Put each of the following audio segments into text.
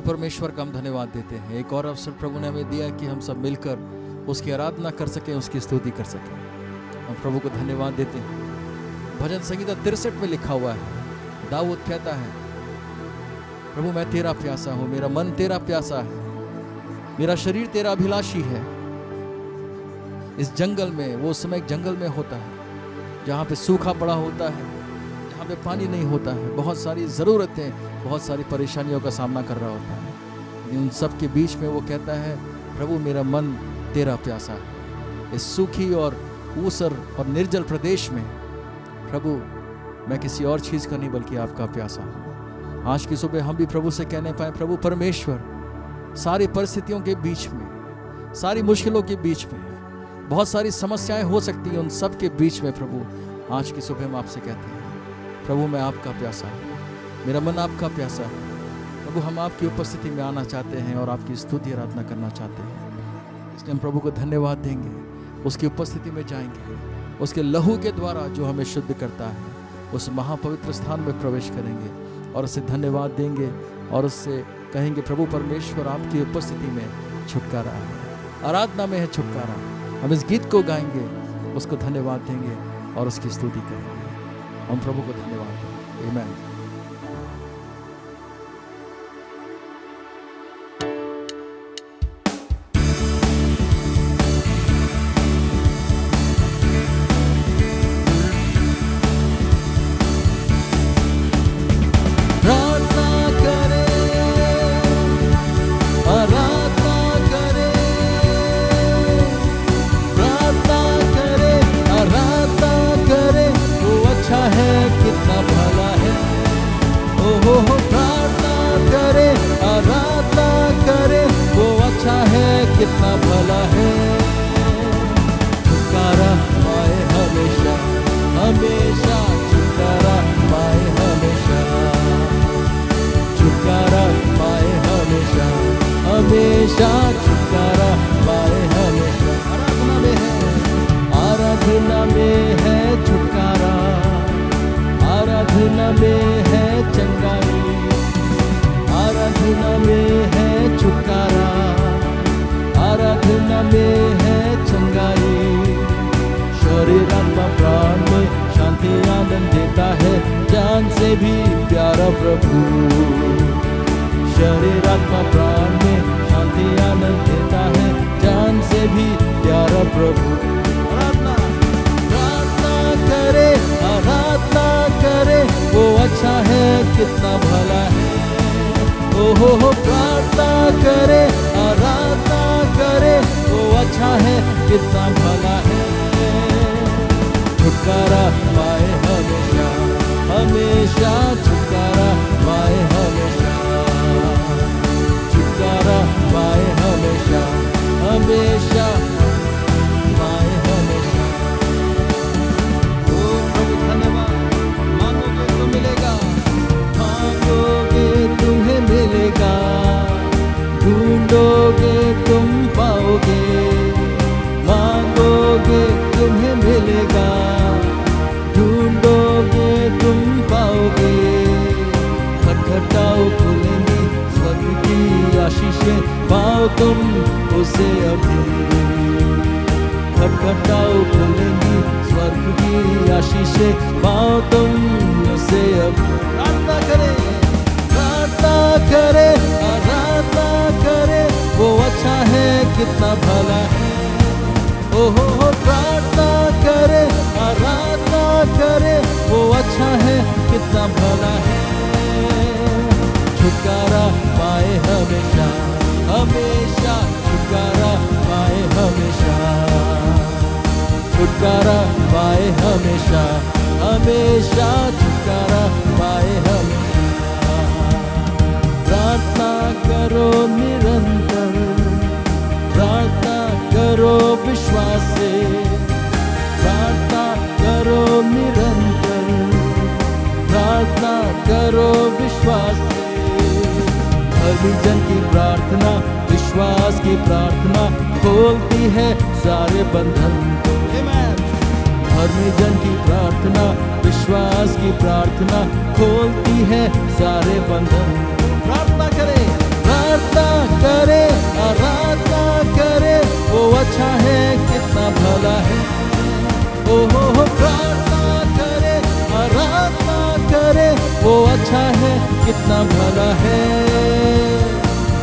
परमेश्वर का हम धन्यवाद देते हैं। एक और अवसर प्रभु ने हमें दिया कि हम सब मिलकर उसकी आराधना कर सकें, उसकी स्तुति कर सकें। हम प्रभु को धन्यवाद देते हैं। भजन संगीता 63 में लिखा हुआ है, दाऊद कहता है, प्रभु मैं तेरा प्यासा हूं, मेरा मन तेरा प्यासा है, मेरा शरीर तेरा अभिलाषी है। इस जंगल में, वो समय जंगल में होता है जहाँ पे सूखा पड़ा होता है, जहाँ पे पानी नहीं होता है, बहुत सारी ज़रूरतें, बहुत सारी परेशानियों का सामना कर रहा होता है। उन सब के बीच में वो कहता है, प्रभु मेरा मन तेरा प्यासा है। इस सूखी और ऊसर और निर्जल प्रदेश में प्रभु मैं किसी और चीज़ का नहीं बल्कि आपका प्यासा हूँ। आज की सुबह हम भी प्रभु से कहने पाए, प्रभु परमेश्वर, सारी परिस्थितियों के बीच में, सारी मुश्किलों के बीच में, बहुत सारी समस्याएं हो सकती हैं, उन सब के बीच में प्रभु आज की सुबह हम आपसे कहते हैं, प्रभु मैं आपका प्यासा हूँ, मेरा मन आपका प्यासा है। प्रभु हम आपकी उपस्थिति में आना चाहते हैं और आपकी स्तुति आराधना करना चाहते हैं। इसलिए हम प्रभु को धन्यवाद देंगे, उसकी उपस्थिति में जाएंगे, उसके लहू के द्वारा जो हमें शुद्ध करता है, उस महापवित्र स्थान में प्रवेश करेंगे और उसे धन्यवाद देंगे और उससे कहेंगे, प्रभु परमेश्वर आपकी उपस्थिति में छुटकारा है, आराधना में है छुटकारा। हम इस गीत को गाएंगे, उसको धन्यवाद देंगे और उसकी स्तुति करेंगे। हम प्रभु को धन्यवाद देंगे। आमीन। कितना भला है, छुटकारा पाए हमेशा, हमेशा छुटकारा पाए हमेशा, छुटकारा पाए हमेशा, हमेशा छुटकारा पाए हमेशा। आराधना में है छुटकारा, आराधना में है चंगाई, आराधना में है छुटकारा, आराधना में है चंगाई। शरीर आत्मा प्राण में शांति आनंद देता है, जान से भी प्यारा प्रभु। शरीर आत्मा प्राण में शांति आनंद देता है, जान से भी प्यारा प्रभु। प्रार्थना करे, आराधना करे, वो अच्छा है कितना भला है। ओहो प्रार्थना करे, आराधना करे, वो अच्छा है कितना भला है। छुटकारा पाए हमेशा, हमेशा छुटकारा पाए हमेशा, छुटकारा पाए हमेशा, हमेशा पाए हमेशा। ओ प्रभु धन्यवाद। मांगोगे तो मिलेगा, मांगोगे तुम्हें मिलेगा, ढूंढोगे तुम पाओगे, मांगोगे तुम्हें मिलेगा, ढूंढोगे तुम पाओगे। खटखटाओ खुलेंगी स्वर्ग की आशीषें, पाओ तुम उसे अभी। खटखटाओ खुलेंगी स्वर्ग की आशीषें, पाओ तुम उसे अभी। प्रार्थना करें, प्रार्थना करे, आराधना करे, वो अच्छा है कितना भला है। ओहो प्रार्थना करे, आराधना करे, वो अच्छा है कितना भला है। छुटकारा पाए हमेशा, हमेशा छुटकारा पाए हमेशा, छुटकारा पाए हमेशा, हमेशा छुटकारा पाए हमेशा। प्रार्थना करो निरंतर, प्रार्थना करो विश्वास से, प्रार्थना करो निरंतर, प्रार्थना करो विश्वास से। धर्मी जन की प्रार्थना, विश्वास की प्रार्थना खोलती है सारे बंधन को। धर्मी जन की प्रार्थना, विश्वास की प्रार्थना खोलती है सारे बंधन। प्रार्थना करें, करे, आराधना करे, वो अच्छा है कितना भला है। ओ हो प्रार्थना करे, आराधना करे, वो अच्छा है कितना भला है।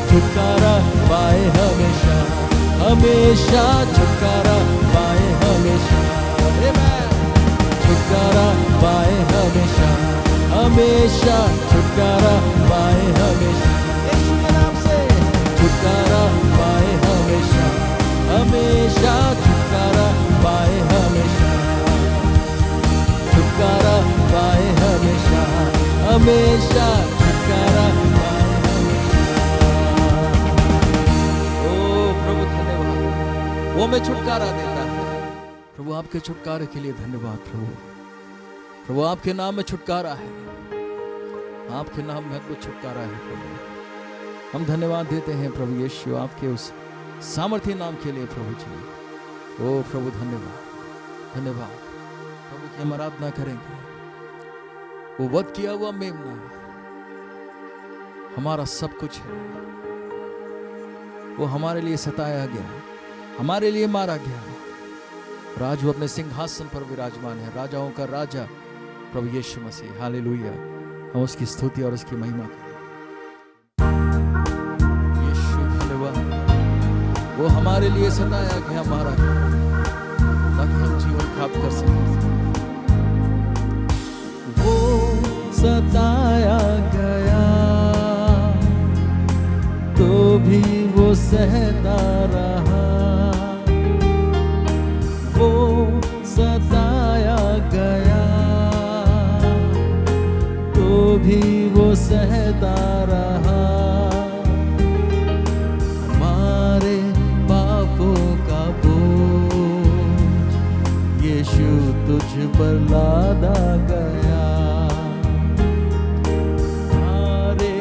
छुटकारा पाए हमेशा, हमेशा छुटकारा पाए हमेशा। छुटकारा पाए हमेशा, हमेशा छुटकारा पाए हमेशा। यीशु के नाम से छुटकारा पाए हमेशा, हमेशा छुटकारा पाए हमेशा। छुटकारा पाए हमेशा, हमेशा छुटकारा पाए हमेशा। ओ प्रभु धन्यवाद, वो मैं छुटकारा देता है। प्रभु आपके छुटकारे के लिए धन्यवाद प्रभु। प्रभु आपके नाम में छुटकारा है, आपके नाम में कुछ छुटकारा है प्रभु। हम धन्यवाद देते हैं प्रभु यीशु आपके उस सामर्थ्य नाम के लिए प्रभु जी। ओ प्रभु धन्यवाद, धन्यवाद प्रभु की हम आराधना करेंगे। वो वध किया हुआ मेमना हमारा सब कुछ है। वो हमारे लिए सताया गया, हमारे लिए मारा गया। राज वो अपने सिंहासन पर विराजमान है, राजाओं का राजा प्रभु यीशु मसीह। हालेलुया। हम उसकी स्तुति और उसकी महिमा करें। यीशु धन्यवाद, वो हमारे लिए सताया गया, मारा गया, ताकि हम जीवन प्राप्त कर सकें। वो सताया गया तो भी वो सहता रहा। वो सताया गया तो भी वो सहता रहा। हमारे पापों का बोझ यीशु तुझ पर लादा गया। हमारे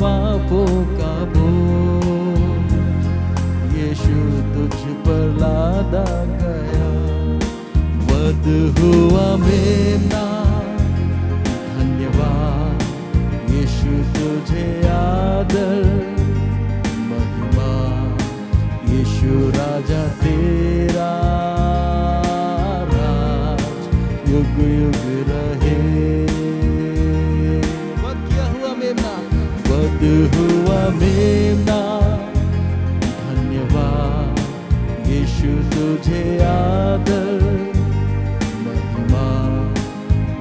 पापों का बोझ यीशु तुझ पर लादा गया। वध हुआ मेमना, धन्यवाद यीशु तुझे आदर महिमा। यीशु राजा तेरा राज युग युग रहे। वध किया हुआ मेमना, वध हुआ मेमना, धन्यवाद यीशु तुझे आदर महिमा।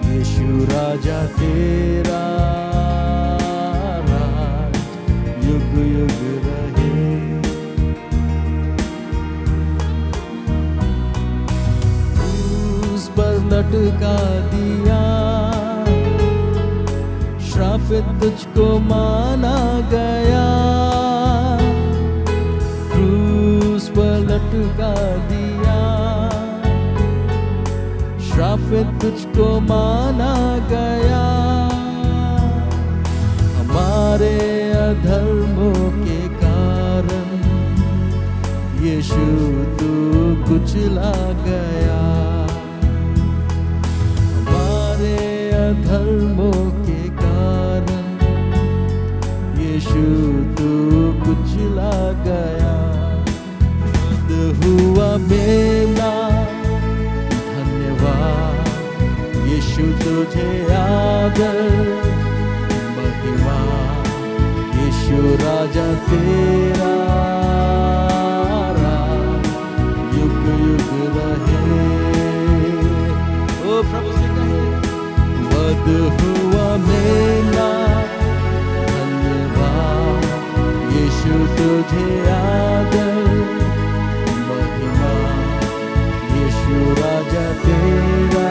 यीशु राजा तेरा राज युग युग रहे। क्रूस पर लटका दिया, श्रापित तुझको माना गया। क्रूस पर लटका दिया, श्रापित तुझको माना गया। हमारे अधर्मों के कारण यीशु तू कुचला गया। हमारे अधर्मों के कारण यीशु तू कुचला गया। वध हुआ मेमना, यीशु तुझे आदर महिमा। यीशु राजा तेरा राज युग युग रहे। ओ प्रभु से कहे, वध हुआ मेमना, धन्यवाद यीशु तुझे आदर महिमा। यीशु राजा तेरा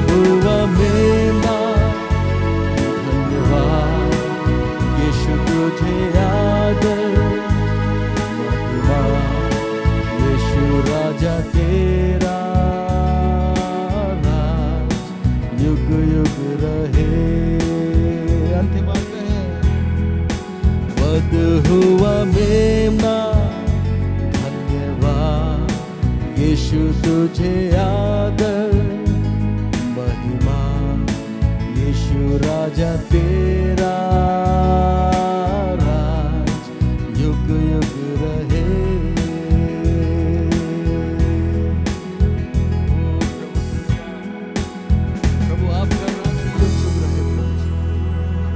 हुआ मेमना, धन्यवाद यीशु तुझे आदर महिमा। यीशु राजा तेरा राज युग युग रहे। अंतिम बात है, वध हुआ मेमना, धन्यवाद यीशु तुझे आदर राजा तेरा राज युग युग रहे। प्रभु आपका राज युग युग रहे।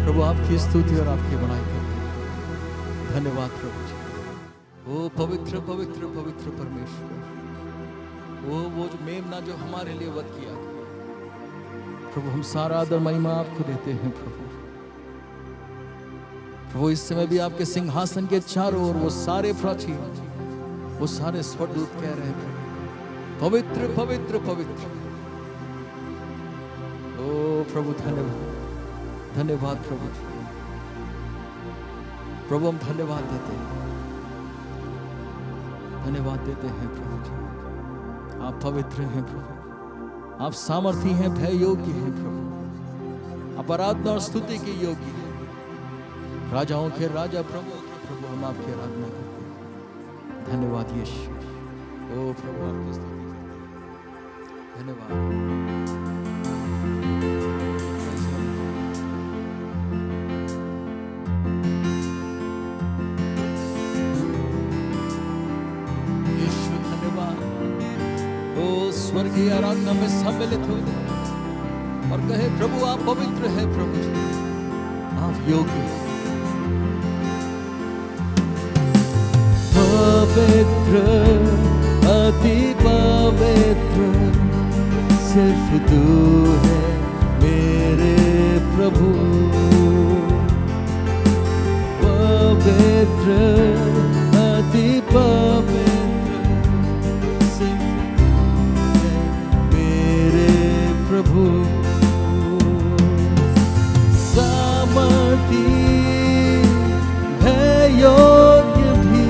प्रभु आपकी स्तुति और आपकी बड़ाई करते हैं। धन्यवाद प्रभु जी। ओ पवित्र पवित्र पवित्र परमेश्वर, वो जो मेमना जो हमारे लिए वध किया प्रभु, हम सारा आदर महिमा आपको देते हैं प्रभु। प्रभु इस समय भी आपके सिंहासन के चारों ओर वो सारे प्राचीन, वो सारे स्वर्गदूत कह रहे हैं पवित्र पवित्र पवित्र। ओ प्रभु धन्यवाद, धन्यवाद प्रभु। प्रभु हम धन्यवाद देते हैं, धन्यवाद देते हैं प्रभु जी। आप पवित्र हैं प्रभु, आप सामर्थी हैं, भय योग्य हैं प्रभु, आप आराधना और स्तुति के योग्य हैं। राजाओं के राजा, प्रभु के प्रभु, हम आपकी आराधना करते हैं। धन्यवाद यीशु। ओ प्रभु आपकी स्तुति, धन्यवाद। स्वर्गीय आराधना में सम्मिलित हो और कहे प्रभु आप पवित्र है, प्रभु जी आप योग्य हैं। पवित्र अति पवित्र सिर्फ तू है मेरे प्रभु। पवित्र अति पवित्र प्रभु। सामर्थी है योग्य भी,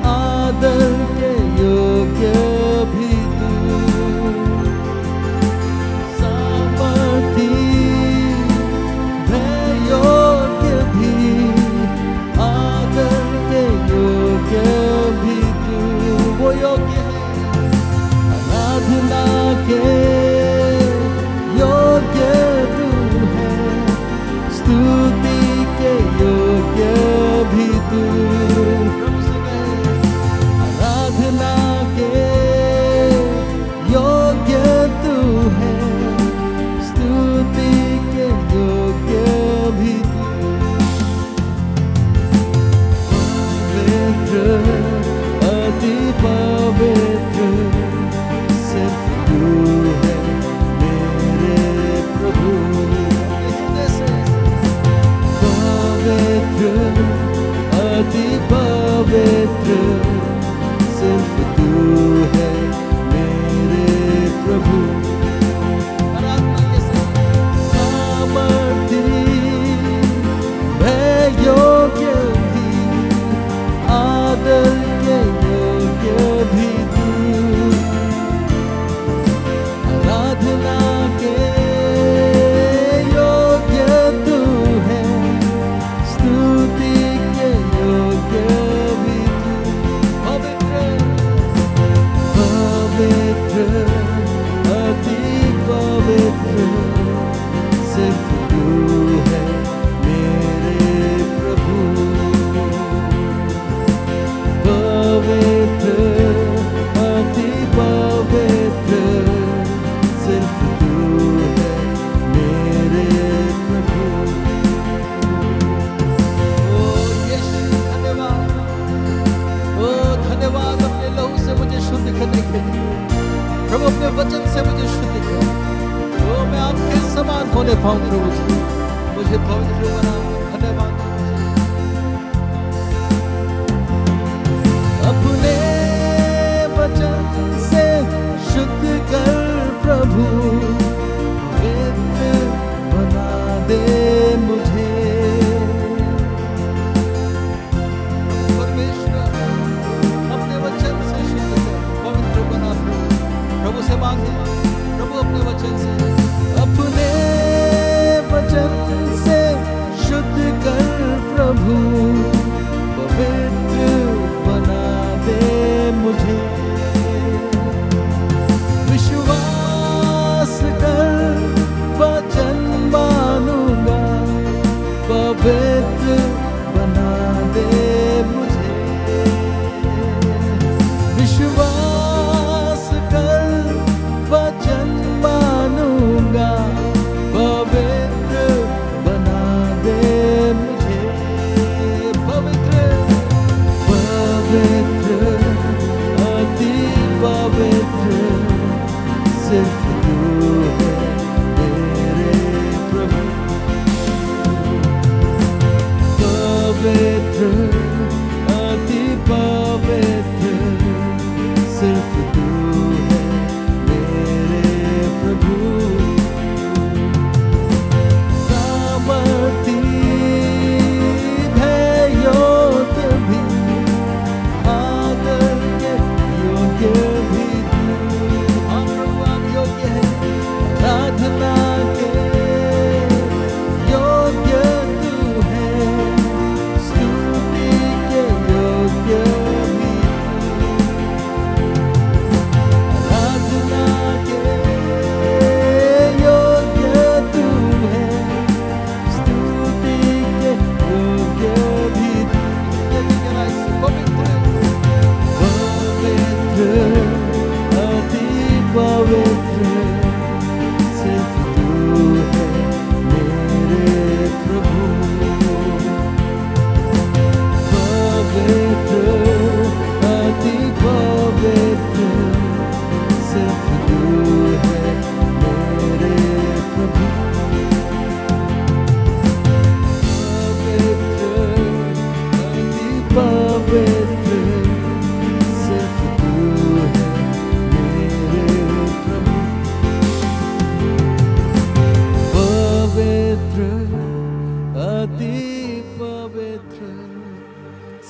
आदर के योग्य भी तू। सामर्थी है योग्य भी, आदर के योग्य भी तू। वो योग्य है आराधना के योग्य तू है, स्तुति के योग्य भी तू। आराधना के योग्य तू है, स्तुति के योग्य भी तू। पवित्र अति पवित्र सिर्फ तू है प्रभु। पवित्र अति पवित्र सिर्फ तू है मेरे प्रभु। सामर्थी है योग्य भी, आदर के योग्य भी तू। आराधना के अति पवित्र सिर्फ तू है मेरे प्रभु। पवित्र अति पवित्र सिर्फ तू है मेरे प्रभु। ओ यीशु धन्यवाद, ओ धन्यवाद अपने लहू से मुझे शुद्ध करने के लिए। प्रभु अपने वचन से मुझे शुद्ध कर, तो मैं आपके समान होने पाऊं प्रभु जी, मुझे पवित्र बना। धन्यवाद। अपने वचन से शुद्ध कर प्रभु, पवित्र बना दे मुझे। परमेश्वर अपने वचन से शुद्ध कर, पवित्र बना प्रभु से मांगे। प्रभु अपने वचन से, अपने वचन से शुद्ध कर प्रभु, पवित्र बना दे मुझे। विश्वास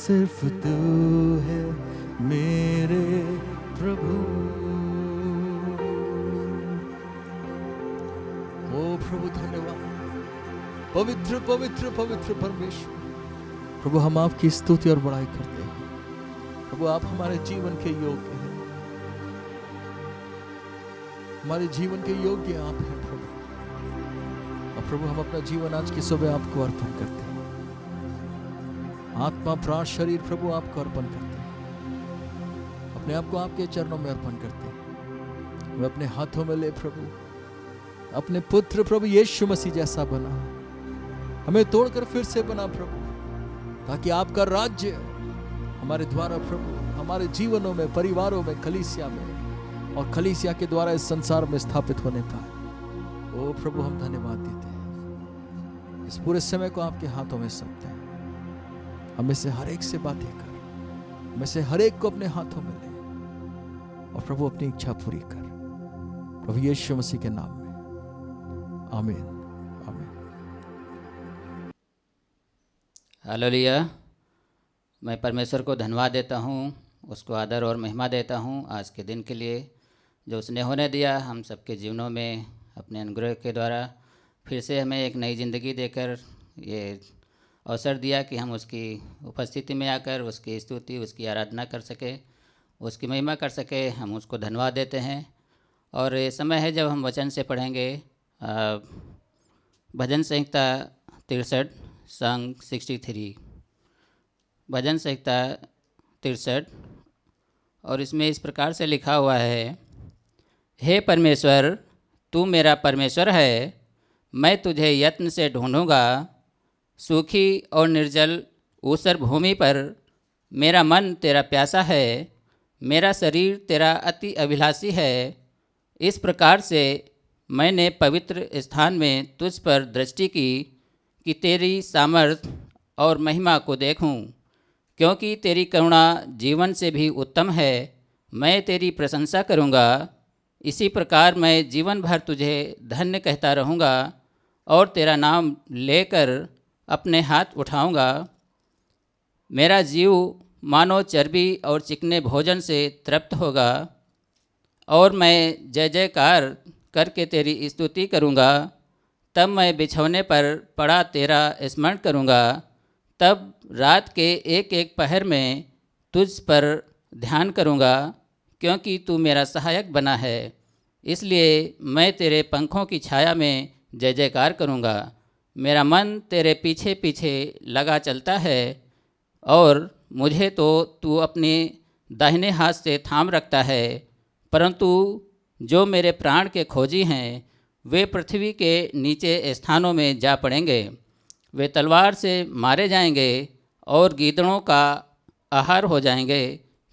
सिर्फ तू है मेरे प्रभु। ओ प्रभु धन्यवाद, पवित्र पवित्र पवित्र परमेश्वर। प्रभु हम आपकी स्तुति और बड़ाई करते हैं। प्रभु आप हमारे जीवन के योग्य हैं, हमारे जीवन के योग्य आप हैं प्रभु। और प्रभु हम अपना जीवन आज की सुबह आपको अर्पण करते हैं, आत्मा प्राण शरीर प्रभु आपको अर्पण करते हैं, अपने आप को आपके चरणों में अर्पण करते हैं। वे अपने हाथों में ले प्रभु, अपने पुत्र प्रभु यीशु मसीह जैसा बना, हमें तोड़कर फिर से बना प्रभु, ताकि आपका राज्य हमारे द्वारा प्रभु हमारे जीवनों में, परिवारों में, कलीसिया में और कलीसिया के द्वारा इस संसार में स्थापित होने पाए। ओ प्रभु हम धन्यवाद देते हैं। इस पूरे समय को आपके हाथों में सौंपते हैं। हमें से हर एक से बातें कर, हमें से हर एक को अपने हाथों में ले और प्रभु अपनी इच्छा पूरी कर, प्रभु यीशु मसीह के नाम में, आमीन आमीन। हालेलुया। मैं परमेश्वर को धन्यवाद देता हूँ, उसको आदर और महिमा देता हूँ आज के दिन के लिए जो उसने होने दिया हम सबके जीवनों में। अपने अनुग्रह के द्वारा फिर से हमें एक नई ज़िंदगी देकर ये अवसर दिया कि हम उसकी उपस्थिति में आकर उसकी स्तुति, उसकी आराधना कर सके, उसकी महिमा कर सके। हम उसको धन्यवाद देते हैं। और ये समय है जब हम वचन से पढ़ेंगे भजन संहिता 63 सॉन्ग 63, भजन संहिता 63। और इसमें इस प्रकार से लिखा हुआ है, हे परमेश्वर तू मेरा परमेश्वर है, मैं तुझे यत्न से ढूंढूंगा। सूखी और निर्जल ऊसर भूमि पर मेरा मन तेरा प्यासा है, मेरा शरीर तेरा अति अभिलाषी है। इस प्रकार से मैंने पवित्र स्थान में तुझ पर दृष्टि की कि तेरी सामर्थ और महिमा को देखूं, क्योंकि तेरी करुणा जीवन से भी उत्तम है। मैं तेरी प्रशंसा करूंगा। इसी प्रकार मैं जीवन भर तुझे धन्य कहता रहूँगा और तेरा नाम लेकर अपने हाथ उठाऊँगा। मेरा जीव मानो चर्बी और चिकने भोजन से तृप्त होगा और मैं जय जयकार करके तेरी स्तुति करूँगा। तब मैं बिछौने पर पड़ा तेरा स्मरण करूँगा। तब रात के एक एक पहर में तुझ पर ध्यान करूँगा, क्योंकि तू मेरा सहायक बना है। इसलिए मैं तेरे पंखों की छाया में जय जयकार करूँगा। मेरा मन तेरे पीछे पीछे लगा चलता है और मुझे तो तू अपने दाहिने हाथ से थाम रखता है। परंतु जो मेरे प्राण के खोजी हैं वे पृथ्वी के नीचे स्थानों में जा पड़ेंगे। वे तलवार से मारे जाएंगे और गीदड़ों का आहार हो जाएंगे।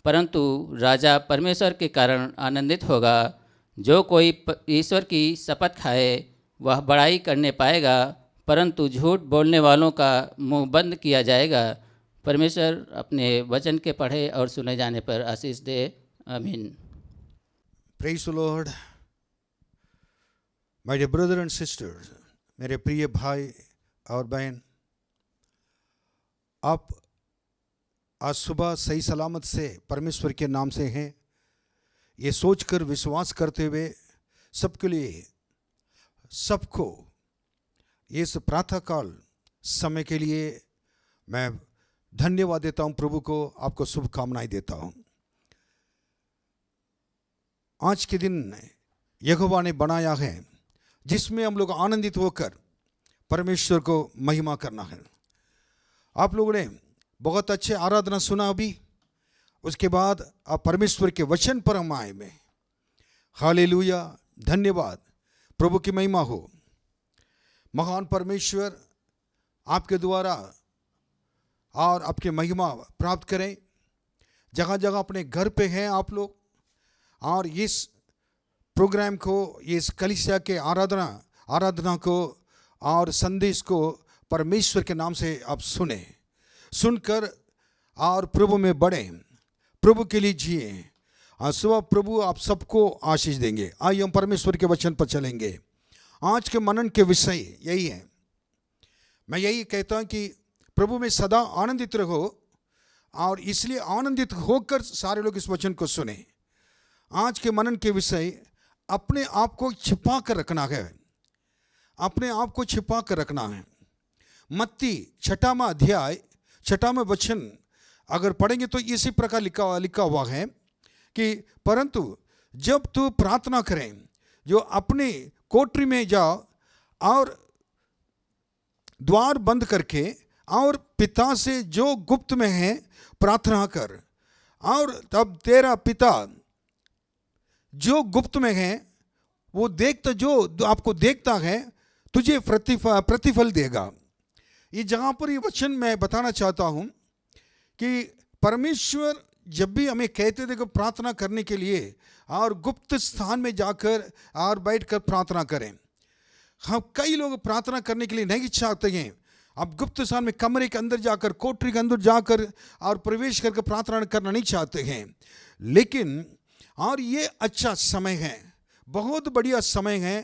परंतु राजा परमेश्वर के कारण आनंदित होगा। जो कोई ईश्वर की शपथ खाए वह बड़ाई करने पाएगा, परंतु झूठ बोलने वालों का मुंह बंद किया जाएगा। परमेश्वर अपने वचन के पढ़े और सुने जाने पर आशीष दे। आमीन। Praise the Lord. My dear brother and sisters, मेरे प्रिय भाई और बहन, आप आज सुबह सही सलामत से परमेश्वर के नाम से हैं, ये सोचकर विश्वास करते हुए सबके लिए, सबको इस प्रातः काल समय के लिए मैं धन्यवाद देता हूं। प्रभु को आपको शुभकामनाएं देता हूं। आज के दिन यहोवा ने बनाया है जिसमें हम लोग आनंदित होकर परमेश्वर को महिमा करना है। आप लोगों ने बहुत अच्छे आराधना सुना अभी, उसके बाद आप परमेश्वर के वचन पर हम आए में। हालेलुया, धन्यवाद, प्रभु की महिमा हो। महान परमेश्वर आपके द्वारा और आपके महिमा प्राप्त करें। जगह जगह अपने घर पे हैं आप लोग, और इस प्रोग्राम को, इस कलीसिया के आराधना को और संदेश को परमेश्वर के नाम से आप सुनकर और प्रभु में बढ़ें, प्रभु के लिए जिए। आज सुबह प्रभु आप सबको आशीष देंगे। आइए हम परमेश्वर के वचन पर चलेंगे। आज के मनन के विषय यही है। मैं यही कहता हूं कि प्रभु में सदा आनंदित रहो और इसलिए आनंदित होकर सारे लोग इस वचन को सुने। आज के मनन के विषय अपने आप को छिपा कर रखना है, अपने आप को छिपा कर रखना है। मत्ती 6वां अध्याय 6वां वचन अगर पढ़ेंगे तो इसी प्रकार लिखा हुआ है कि परंतु जब तू प्रार्थना करें जो अपने कोठरी में जाओ और द्वार बंद करके और पिता से जो गुप्त में है प्रार्थना कर, और तब तेरा पिता जो गुप्त में है वो देखता, जो आपको देखता है तुझे प्रतिफल देगा। ये जहाँ पर ये वचन मैं बताना चाहता हूँ कि परमेश्वर जब भी हमें कहते थे कि प्रार्थना करने के लिए और गुप्त स्थान में जाकर और बैठकर प्रार्थना करें। हम कई लोग प्रार्थना करने के लिए नहीं चाहते हैं। अब गुप्त स्थान में कमरे के अंदर जाकर, कोठरी के अंदर जाकर और प्रवेश करके प्रार्थना करना नहीं चाहते हैं। लेकिन और ये अच्छा समय है, बहुत बढ़िया समय है।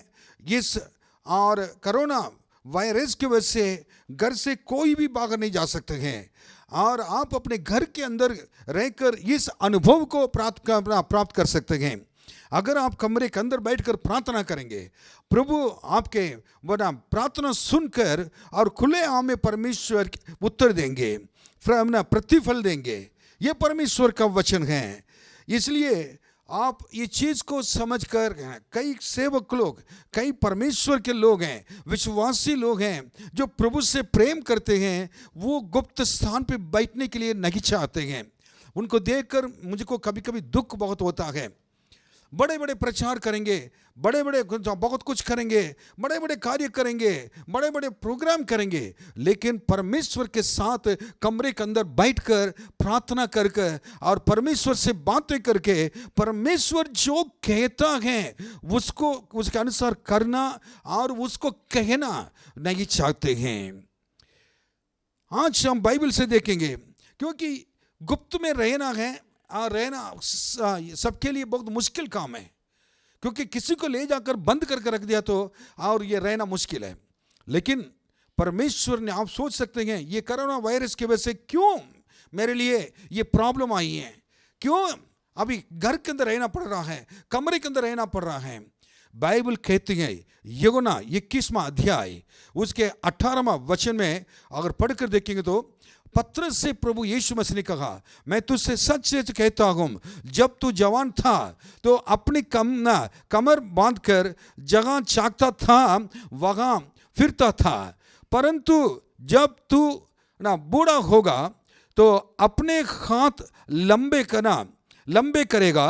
इस और कोरोना वायरस की वजह से घर से कोई भी बाहर नहीं जा सकते हैं और आप अपने घर के अंदर रहकर इस अनुभव को प्राप्त कर सकते हैं। अगर आप कमरे के अंदर बैठकर प्रार्थना करेंगे, प्रभु आपके वरना प्रार्थना सुनकर और खुले आम में परमेश्वर उत्तर देंगे, प्रतिफल देंगे। ये परमेश्वर का वचन है। इसलिए आप ये चीज़ को समझकर, कई सेवक लोग, कई परमेश्वर के लोग हैं, विश्वासी लोग हैं जो प्रभु से प्रेम करते हैं, वो गुप्त स्थान पे बैठने के लिए नहीं चाहते हैं। उनको देखकर मुझको कभी कभी दुख बहुत होता है। बड़े बड़े प्रचार करेंगे, बड़े बड़े बहुत कुछ करेंगे, बड़े बड़े कार्य करेंगे, बड़े बड़े प्रोग्राम करेंगे, लेकिन परमेश्वर के साथ कमरे के अंदर बैठकर प्रार्थना करके और परमेश्वर से बातें करके परमेश्वर जो कहता है उसको, उसके अनुसार करना और उसको कहना नहीं चाहते हैं। आज हम बाइबल से देखेंगे, क्योंकि गुप्त में रहना है और रहना सबके लिए बहुत मुश्किल काम है, क्योंकि किसी को ले जाकर बंद करके रख दिया तो और ये रहना मुश्किल है। लेकिन परमेश्वर ने, आप सोच सकते हैं ये कोरोना वायरस की वजह से क्यों मेरे लिए ये प्रॉब्लम आई है, क्यों अभी घर के अंदर रहना पड़ रहा है, कमरे के अंदर रहना पड़ रहा है। बाइबल कहती है यूहन्ना 21वां अध्याय उसके 18वां वचन में अगर पढ़कर देखेंगे तो पत्रस से प्रभु यीशु मसीह ने कहा, मैं तुझसे सच सच कहता हूँ, जब तू जवान था तो अपनी कमर बांधकर जगह चाहता था वहाँ फिरता था, परंतु जब तू बूढ़ा होगा तो अपने हाथ लंबे करेगा।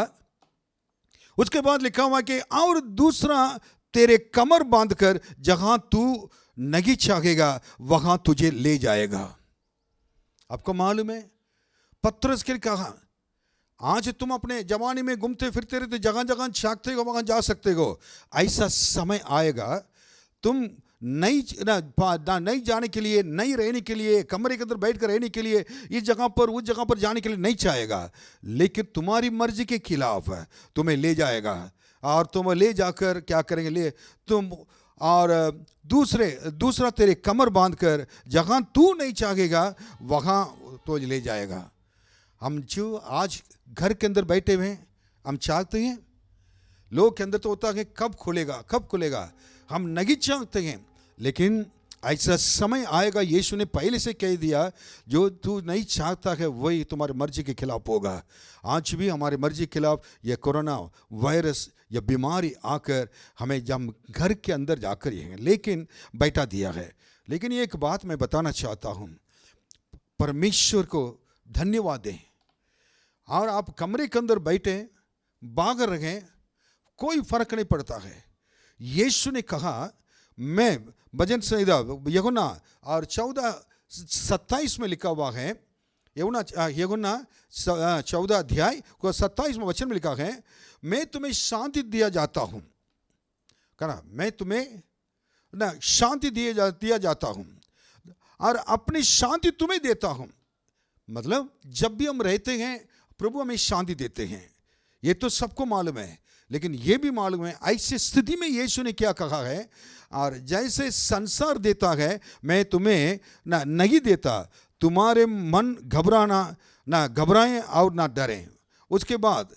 उसके बाद लिखा हुआ कि और दूसरा तेरे कमर बांधकर जहाँ तू नहीं चाहेगा वहाँ तुझे ले जाएगा। आपको मालूम है पत्रस के कहा, आज तुम अपने जवानी में घूमते फिरते रहते, जगह जगह झांकते हो, वहां जा सकते हो। ऐसा समय आएगा तुम नहीं जाने के लिए, नहीं रहने के लिए, कमरे के अंदर बैठकर रहने के लिए, इस जगह पर उस जगह पर जाने के लिए नहीं चाहेगा, लेकिन तुम्हारी मर्जी के खिलाफ तुम्हें ले जाएगा। और तुम ले जाकर क्या करेंगे, ले तुम और दूसरा तेरे कमर बांधकर जहाँ तू नहीं चाहेगा वहाँ तो ले जाएगा। हम जो आज घर के अंदर बैठे हुए हैं, हम चाहते हैं, लोग के अंदर तो होता है कब खुलेगा, हम नहीं चाहते हैं। लेकिन ऐसा समय आएगा, यीशु ने पहले से कह दिया, जो तू नहीं चाहता है वही तुम्हारी मर्जी के खिलाफ होगा। आज भी हमारी मर्जी के खिलाफ यह कोरोना वायरस या बीमारी आकर हमें जब घर के अंदर जाकर ये लेकिन बैठा दिया है। लेकिन एक बात मैं बताना चाहता हूँ, परमेश्वर को धन्यवाद दें। और आप कमरे के अंदर बैठे बाहर रहें, कोई फर्क नहीं पड़ता है। यीशु ने कहा, मैं भजन संहिता यूहन्ना और 14:27 में लिखा हुआ है, यूहन्ना 14 अध्याय को 27वां वचन में लिखा है, मैं तुम्हें शांति दिया जाता हूँ, कहना मैं तुम्हें शांति दिया जाता हूँ और अपनी शांति तुम्हें देता हूँ। मतलब जब भी हम रहते हैं प्रभु हमें शांति देते हैं, ये तो सबको मालूम है। लेकिन ये भी मालूम है ऐसी स्थिति में यीशु ने क्या कहा है, और जैसे संसार देता है मैं तुम्हें नहीं देता, तुम्हारे मन ना घबराएं और ना डरें। उसके बाद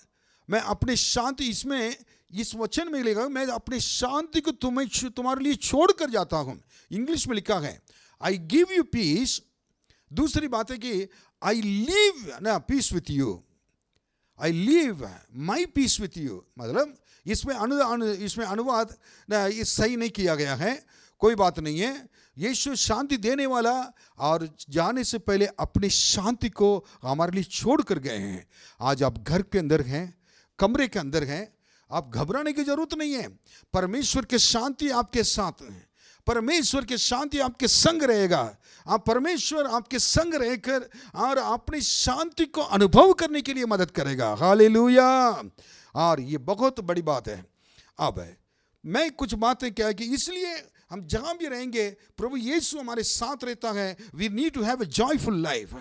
मैं अपनी शांति, इसमें इस वचन में लिखा, मैं अपनी शांति को तुम्हारे लिए छोड़ कर जाता हूं। इंग्लिश में लिखा है आई गिव यू पीस। दूसरी बात है कि आई लीव ना peace with you, I leave my peace with you. मतलब इसमें अनुवाद ना ये सही नहीं किया गया है, कोई बात नहीं है। यीशु शांति देने वाला और जाने से पहले अपनी शांति को हमारे लिए छोड़ कर गए हैं। आज आप घर के अंदर हैं, कमरे के अंदर हैं, आप घबराने की जरूरत नहीं है। परमेश्वर की शांति आपके साथ है, परमेश्वर की शांति आपके संग रहेगा। आप परमेश्वर आपके संग रहकर और अपनी शांति को अनुभव करने के लिए मदद करेगा। हालेलुया। और ये बहुत बड़ी बात है। अब मैं कुछ बातें क्या है कि इसलिए हम जहां भी रहेंगे प्रभु यीशु हमारे साथ रहता है। We need to have a joyful life.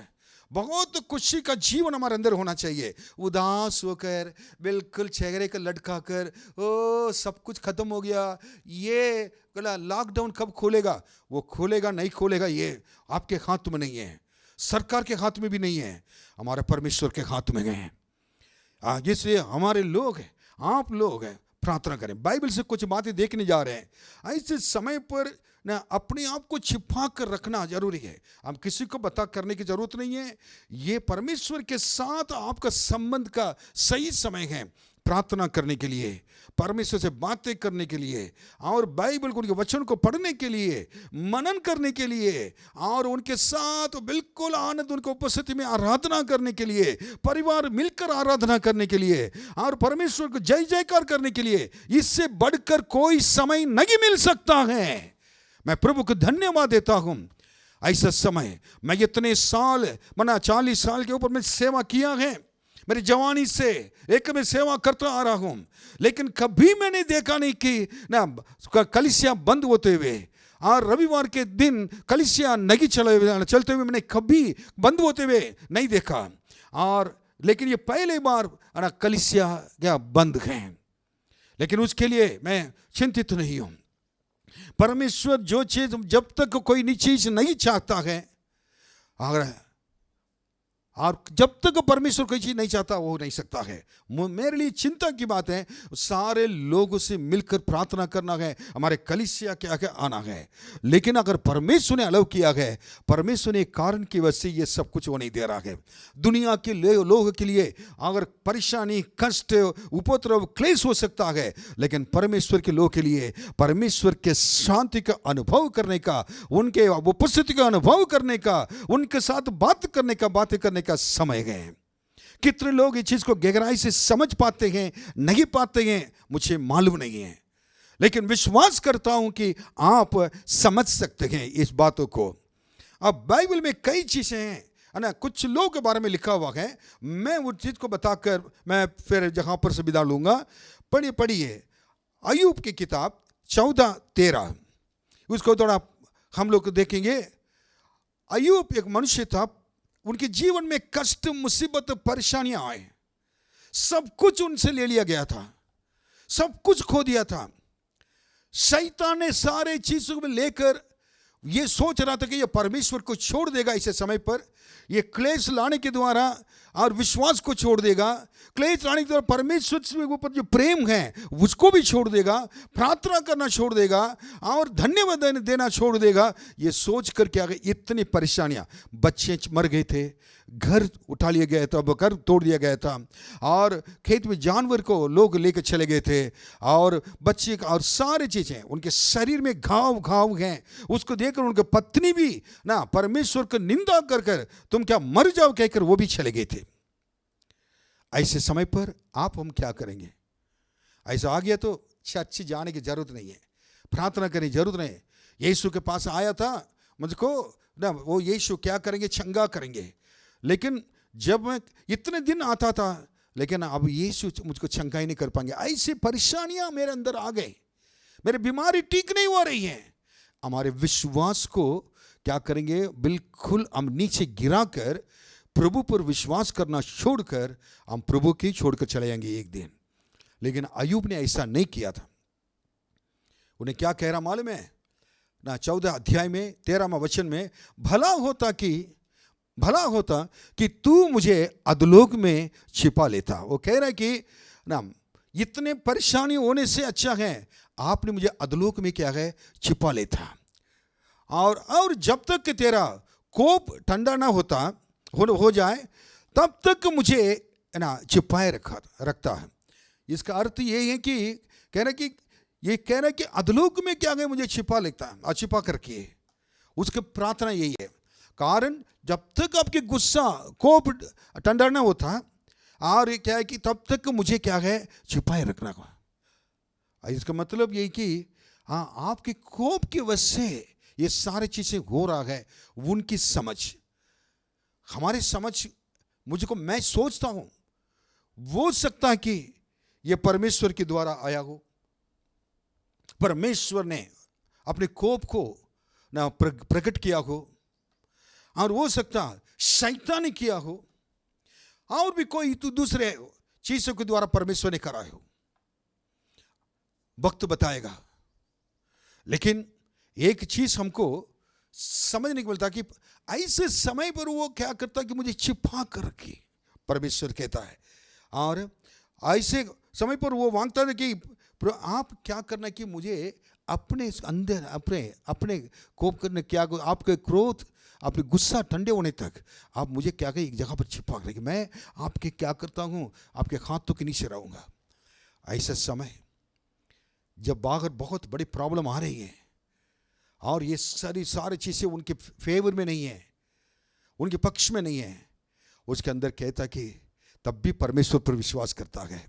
बहुत खुशी का जीवन हमारे अंदर होना चाहिए। उदास होकर बिल्कुल चेहरे का लटका कर ओ सब कुछ खत्म हो गया, ये लॉकडाउन कब खोलेगा, वो खोलेगा नहीं खोलेगा ये आपके हाथ में नहीं है, सरकार के हाथ में भी नहीं है, हमारे परमेश्वर के हाथ में गए हैं। जिसलिए हमारे लोग हैं, आप लोग हैं, प्रार्थना करें। बाइबल से कुछ बातें देखने जा रहे हैं। ऐसे समय पर ना अपने आप को छिपा कर रखना जरूरी है। हम किसी को बता करने की जरूरत नहीं है। ये परमेश्वर के साथ आपका संबंध का सही समय है प्रार्थना करने के लिए, परमेश्वर से बातें करने के लिए, और बाइबल को, उनके वचन को पढ़ने के लिए, मनन करने के लिए, और उनके साथ बिल्कुल आनंद, उनके उपस्थिति में आराधना करने के लिए, परिवार मिलकर आराधना करने के लिए, और परमेश्वर को जय जयकार करने के लिए। इससे बढ़कर कोई समय नहीं मिल सकता है। मैं प्रभु को धन्यवाद देता हूं। ऐसा समय मैं इतने साल, मना 40 साल के ऊपर मैं सेवा किया है, मेरी जवानी से एक में सेवा करता आ रहा हूं, लेकिन कभी मैंने देखा नहीं कि ना कलीसिया बंद होते हुए और रविवार के दिन कलीसिया नहीं चलते हुए मैंने कभी बंद होते हुए नहीं देखा। और लेकिन ये पहले बार ना कलीसिया क्या बंद है, लेकिन उसके लिए मैं चिंतित नहीं हूं। परमेश्वर जो चीज, जब तक कोई चीज नहीं चाहता है, और जब तक परमेश्वर कोई चीज नहीं चाहता वो नहीं सकता है। मेरे लिए चिंता की बात है, सारे लोगों से मिलकर प्रार्थना करना है, हमारे कलीसिया के आगे आना है। लेकिन अगर परमेश्वर ने अलाउ किया है, परमेश्वर ने कारण की वजह से ये सब कुछ वो नहीं दे रहा है। दुनिया के लोगों के लिए अगर परेशानी, कष्ट, उपद्रव, क्लेश हो सकता है, लेकिन परमेश्वर के लोगों के लिए परमेश्वर के शांति का अनुभव करने का, उनके उपस्थिति का अनुभव करने का, उनके साथ बातें करने का समय है। कितने लोग इस चीज को गहराई से समझ पाते हैं, नहीं पाते हैं, मुझे मालूम नहीं है, लेकिन विश्वास करता हूं कि आप समझ सकते हैं इस बातों को। अब बाइबल में कई चीजें हैं ना, कुछ लोगों के बारे में लिखा हुआ है। मैं उस चीज को बताकर मैं फिर जहां पर से विदा लूंगा। पढ़िए अय्यूब की किताब 14:13, उसको थोड़ा हम लोग देखेंगे। अय्यूब एक मनुष्य था, उनके जीवन में कष्ट, मुसीबत, परेशानियां आए, सब कुछ उनसे ले लिया गया था, सब कुछ खो दिया था। शैतान ने सारे चीजों को लेकर ये सोच रहा था कि ये परमेश्वर को छोड़ देगा। इस समय पर ये क्लेश लाने के द्वारा और विश्वास को छोड़ देगा, क्लेश लाने के द्वारा परमेश्वर के ऊपर जो प्रेम है उसको भी छोड़ देगा, प्रार्थना करना छोड़ देगा और धन्यवाद देना छोड़ देगा। ये सोच कर क्या इतनी परेशानियां, बच्चे मर गए थे, घर उठा लिया गया था, घर तोड़ दिया गया था, और खेत में जानवर को लोग लेकर चले गए थे, और बच्चे और सारी चीजें, उनके शरीर में घाव हैं। उसको देखकर उनके पत्नी भी ना परमेश्वर को निंदा कर तुम क्या मर जाओ कहकर वो भी चले गए थे। ऐसे समय पर आप हम क्या करेंगे? ऐसा आ गया तो चर्च जाने की जरूरत नहीं है, प्रार्थना करने की जरूरत नहीं। यीशु के पास आया था मुझको ना, वो यीशु क्या करेंगे? चंगा करेंगे। लेकिन जब मैं इतने दिन आता था, लेकिन अब यीशु मुझको चंगा ही नहीं कर पाएंगे। ऐसी परेशानियां मेरे अंदर आ गई, मेरी बीमारी ठीक नहीं हो रही है। हमारे विश्वास को क्या करेंगे? बिल्कुल हम नीचे गिराकर प्रभु पर विश्वास करना छोड़कर हम प्रभु की छोड़कर चले जाएंगे एक दिन। लेकिन अय्यूब ने ऐसा नहीं किया था। उन्हें क्या कह रहा मालूम है ना? 14 अध्याय में 13वां वचन में, भला होता कि भला होता कि तू मुझे अधोलोक में छिपा लेता। वो कह रहा है कि ना इतने परेशानी होने से अच्छा है आपने मुझे अधोलोक में क्या है छिपा लेता। और जब तक कि तेरा कोप ठंडा ना हो जाए तब तक मुझे ना छिपाए रखता है। इसका अर्थ ये है कि कह रहा है कि अधोलोक में क्या है मुझे छिपा लेता है, छिपा करके। उसकी प्रार्थना यही है, कारण जब तक आपके गुस्सा कोप ठंडा ना होता और क्या है कि तब तक मुझे क्या है छिपाए रखना का। इसका मतलब यही कि हाँ आपके कोप की वजह से ये सारी चीजें हो रहा है। उनकी समझ हमारी समझ मुझको मैं सोचता हूं वो सकता है कि ये परमेश्वर के द्वारा आया हो। परमेश्वर ने अपने कोप को ना प्रकट किया हो, और हो सकता शैतान ने किया हो, और भी कोई तो दूसरे चीजों के द्वारा परमेश्वर ने कराया हो। वक्त बताएगा। लेकिन एक चीज हमको समझने को मिलता कि ऐसे समय पर वो क्या करता कि मुझे छिपा करके परमेश्वर कहता है। और ऐसे समय पर वो मांगता है कि आप क्या करना कि मुझे अपने अंदर अपने कोप करने क्या आपके क्रोध आपके गुस्सा ठंडे होने तक आप मुझे क्या करें एक जगह पर छिपा कर, मैं आपके क्या करता हूँ आपके हाथों के नीचे रहूँगा। ऐसा समय जब बाहर बहुत बड़ी प्रॉब्लम आ रही है और ये सारी चीज़ें उनके फेवर में नहीं है, उनके पक्ष में नहीं है, उसके अंदर कहता कि तब भी परमेश्वर पर विश्वास करता है,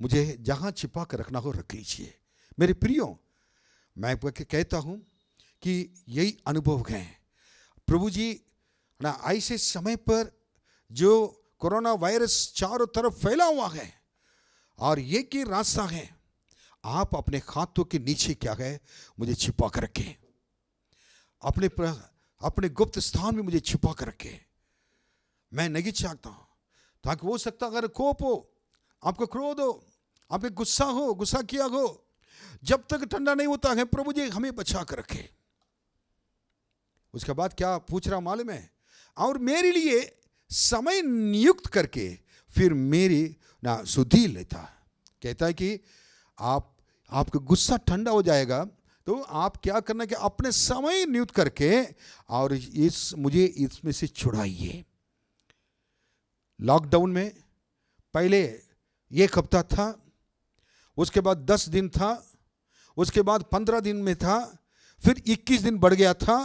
मुझे जहाँ छिपा कर रखना हो रख लीजिए। मेरे प्रियो, मैं कहता हूँ कि यही अनुभव है। प्रभु जी ना ऐसे समय पर जो कोरोना वायरस चारों तरफ फैला हुआ है और ये की रास्ता है, आप अपने हाथों के नीचे क्या है मुझे छिपा कर रखें, अपने गुप्त स्थान में मुझे छिपा कर रखें। मैं नहीं चाहता हूँ ताकि हो सकता अगर कोप हो, आपको क्रोध हो, आपके गुस्सा किया हो, जब तक ठंडा नहीं होता है प्रभु जी हमें बचा कर रखे। उसके बाद क्या पूछ रहा मालूम है, और मेरे लिए समय नियुक्त करके फिर मेरी ना सुधि लेता। कहता है कि आपका गुस्सा ठंडा हो जाएगा तो आप क्या करना कि अपने समय नियुक्त करके और मुझे इसमें से छुड़ाइए। लॉकडाउन में पहले 1 हफ्ता था, उसके बाद 10 दिन था, उसके बाद 15 दिन में था, फिर 21 दिन बढ़ गया था,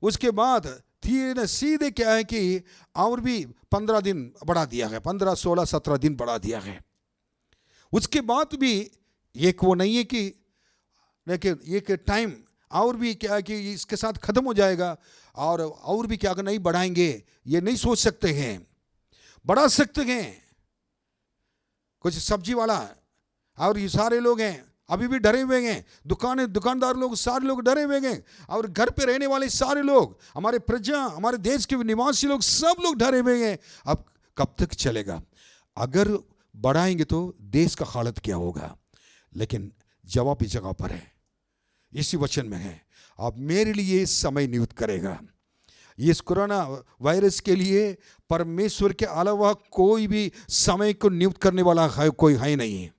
उसके बाद सीधे क्या है कि और भी 15 दिन बढ़ा दिया है, 15, 16, 17 दिन बढ़ा दिया है। उसके बाद भी एक वो नहीं है कि लेकिन एक टाइम और भी क्या है कि इसके साथ खत्म हो जाएगा और भी क्या नहीं बढ़ाएंगे, ये नहीं सोच सकते हैं। बढ़ा सकते हैं। कुछ सब्जी वाला और ये सारे लोग हैं अभी भी डरे हुए हैं, दुकानदार लोग सारे लोग डरे हुए हैं, और घर पे रहने वाले सारे लोग, हमारे प्रजा, हमारे देश के निवासी लोग, सब लोग डरे हुए हैं। अब कब तक चलेगा? अगर बढ़ाएंगे तो देश का हालत क्या होगा? लेकिन जवाब इस जगह पर है, इसी वचन में है, आप मेरे लिए समय नियुक्त करेगा। इस कोरोना वायरस के लिए परमेश्वर के अलावा कोई भी समय को नियुक्त करने वाला कोई है नहीं।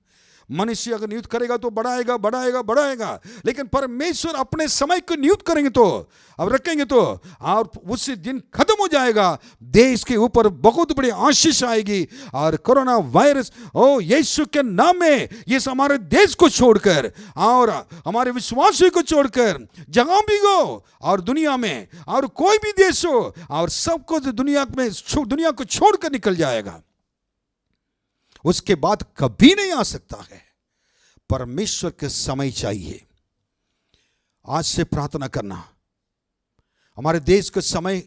मनुष्य अगर नियुक्त करेगा तो बढ़ाएगा, लेकिन परमेश्वर अपने समय को नियुक्त करेंगे तो अब रखेंगे तो और उससे दिन खत्म हो जाएगा, देश के ऊपर बहुत बड़ी आशीष आएगी। और कोरोना वायरस यीशु के नाम में ये हमारे देश को छोड़कर और हमारे विश्वासियों को छोड़कर जहां भी हो और दुनिया में और कोई भी देश हो और सबको दुनिया को छोड़कर निकल जाएगा। उसके बाद कभी नहीं आ सकता है। परमेश्वर के समय चाहिए। आज से प्रार्थना करना। हमारे देश का समय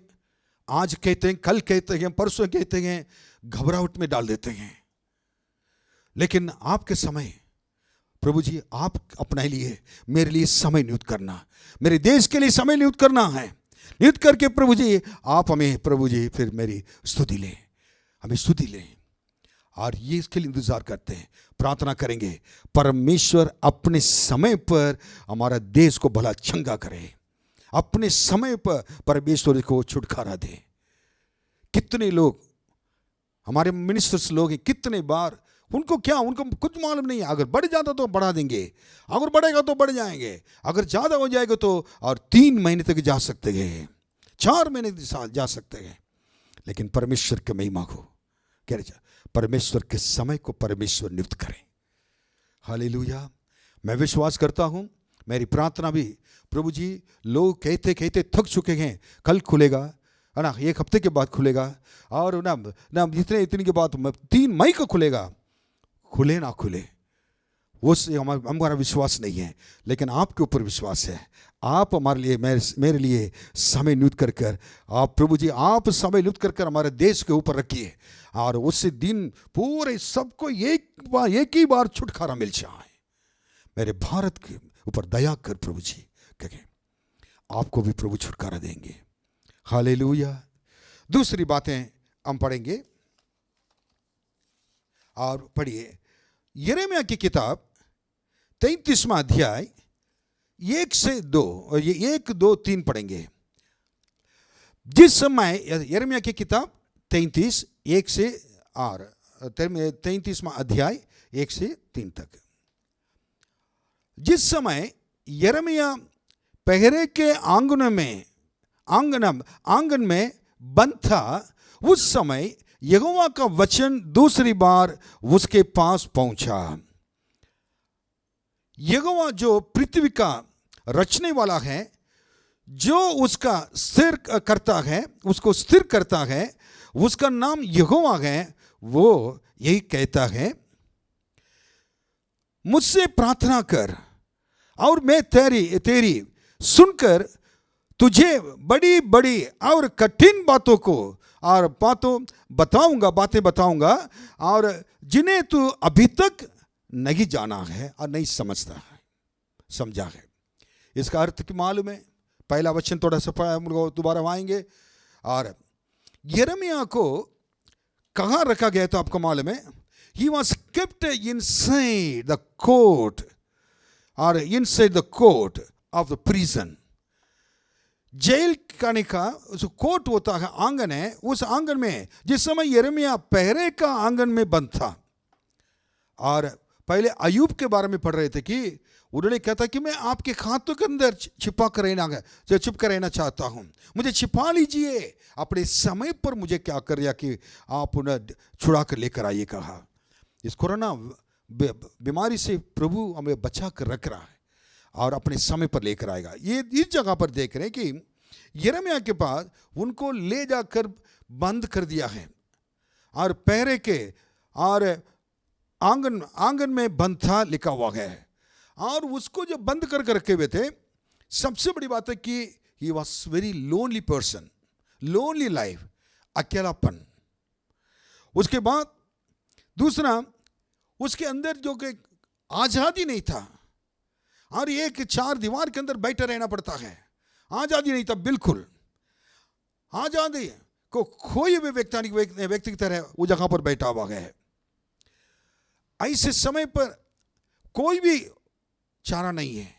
आज कहते हैं, कल कहते हैं, परसों कहते हैं, घबराहट में डाल देते हैं। लेकिन आपके समय प्रभु जी आप अपने लिए मेरे लिए समय नियुक्त करना, मेरे देश के लिए समय नियुक्त करना है। नियुक्त करके प्रभु जी आप हमें प्रभु जी फिर मेरी स्तुति लें, हमें स्तुति लें। और ये इसके लिए इंतजार करते हैं, प्रार्थना करेंगे परमेश्वर अपने समय पर हमारा देश को भला चंगा करे, अपने समय पर परमेश्वर को छुटकारा दे। कितने लोग हमारे मिनिस्टर्स लोग हैं, कितने बार उनको कुछ मालूम नहीं है। अगर बढ़ जाता तो बढ़ा देंगे, अगर बढ़ेगा तो बढ़ जाएंगे, अगर ज़्यादा हो जाएगा तो और 3 महीने तक जा सकते हैं, 4 महीने तक जा सकते हैं। लेकिन परमेश्वर के महिमा को कह रहे, परमेश्वर के समय को परमेश्वर नियुक्त करें। हालेलुया। मैं विश्वास करता हूँ, मेरी प्रार्थना भी, प्रभु जी लोग कहते कहते थक चुके हैं, कल खुलेगा है ना, 1 हफ्ते के बाद खुलेगा, और ना इतने के बाद 3 मई को खुलेगा। खुले ना खुले उस हमारा विश्वास नहीं है, लेकिन आपके ऊपर विश्वास है। आप हमारे लिए, मेरे लिए समय नियुक्त कर कर, आप प्रभु जी आप समय नियुक्त कर कर हमारे देश के ऊपर रखिए, और उससे दिन पूरे सबको एक ही बार छुटकारा मिल जाए। मेरे भारत के ऊपर दया कर प्रभु जी, कहें आपको भी प्रभु छुटकारा देंगे। हालेलुया। दूसरी बातें हम पढ़ेंगे, और पढ़िए यिर्मयाह की किताब 33वां अध्याय 1 से 2, और ये 1, 2, 3 पढ़ेंगे। जिस समय, यिर्मयाह की किताब 33 1 से 8, 33वां अध्याय 1 से 3 तक। जिस समय यिर्मयाह पहरे के आंगन में बंद था, उस समय यहोवा का वचन दूसरी बार उसके पास पहुंचा। यहोवा जो पृथ्वी का रचने वाला है, जो उसका स्थिर करता है, उसको स्थिर करता है, उसका नाम यहोवा है। वो यही कहता है, मुझसे प्रार्थना कर और मैं तेरी सुनकर तुझे बड़ी बड़ी और कठिन बातों को और बातें बताऊंगा, और जिन्हें तू अभी तक नहीं जाना है और नहीं समझा है। इसका अर्थ की मालूम है। पहला वचन थोड़ा सा दोबारा आएंगे। और यिर्मयाह को कहाँ रखा गया था आपको मालूम है? He was kept inside the court, or inside the court of the prison. जेल खाने का उस कोर्ट होता है, आंगन है, उस आंगन में जिस समय यिर्मयाह पहरे का आंगन में बंद था। और पहले अय्यूब के बारे में पढ़ रहे थे कि उन्होंने कहता कि मैं आपके खातों के अंदर छुप कर रहना चाहता हूँ, मुझे छिपा लीजिए, अपने समय पर मुझे क्या कर दिया कि आप उन्हें छुड़ा कर लेकर आइए। कहा इस कोरोना बीमारी से प्रभु हमें बचा कर रख रहा है और अपने समय पर लेकर आएगा। ये इस जगह पर देख रहे हैं कि यिर्मयाह के पास उनको ले जाकर बंद कर दिया है, और पहरे के और आंगन में बंद था लिखा हुआ है। और उसको जो बंद कर रखे हुए थे, सबसे बड़ी बात है कि he was very lonely person, lonely life, अकेलापन। उसके बाद दूसरा, उसके अंदर जो कि आज़ादी नहीं था, और एक 4 दीवार के अंदर बैठे रहना पड़ता है। आज़ादी नहीं था, बिल्कुल आज़ादी को खोए हुए व्यक्ति की तरह वो जगह पर बैठा हुआ है। ऐसे समय पर कोई भी चारा नहीं है,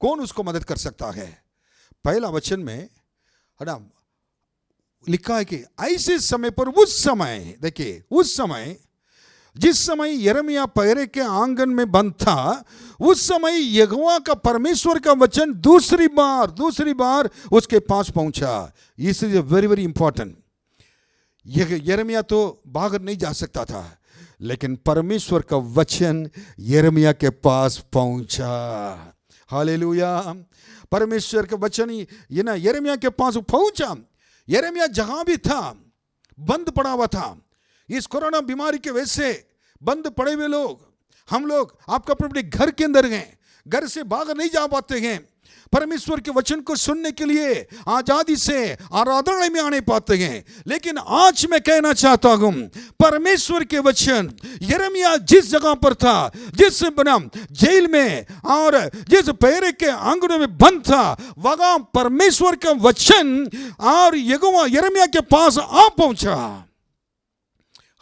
कौन उसको मदद कर सकता है? पहला वचन में है ना लिखा है कि ऐसे समय पर, उस समय, देखिए उस समय, जिस समय यिर्मयाह पहरे के आंगन में बंद था, उस समय यहोवा का, परमेश्वर का वचन दूसरी बार उसके पास पहुंचा। This is very very important. यिर्मयाह तो भाग नहीं जा सकता था, लेकिन परमेश्वर का वचन यिर्मयाह के पास पहुंचा। हालेलुया। परमेश्वर का वचन ये ना यिर्मयाह के पास पहुंचा। यिर्मयाह जहां भी था बंद पड़ा हुआ था। इस कोरोना बीमारी के वजह से बंद पड़े हुए लोग, हम लोग आपका अपने घर के अंदर हैं, घर से बाहर नहीं जा पाते हैं, परमेश्वर के वचन को सुनने के लिए आजादी से आराधना में आने पाते हैं। लेकिन आज मैं कहना चाहता हूं, परमेश्वर के वचन, यिर्मयाह जिस जगह पर था, जिस जेल में और जिस पहरे के आंगनों में बंद था, वहां परमेश्वर का वचन और यहोवा यिर्मयाह के पास आ पहुंचा।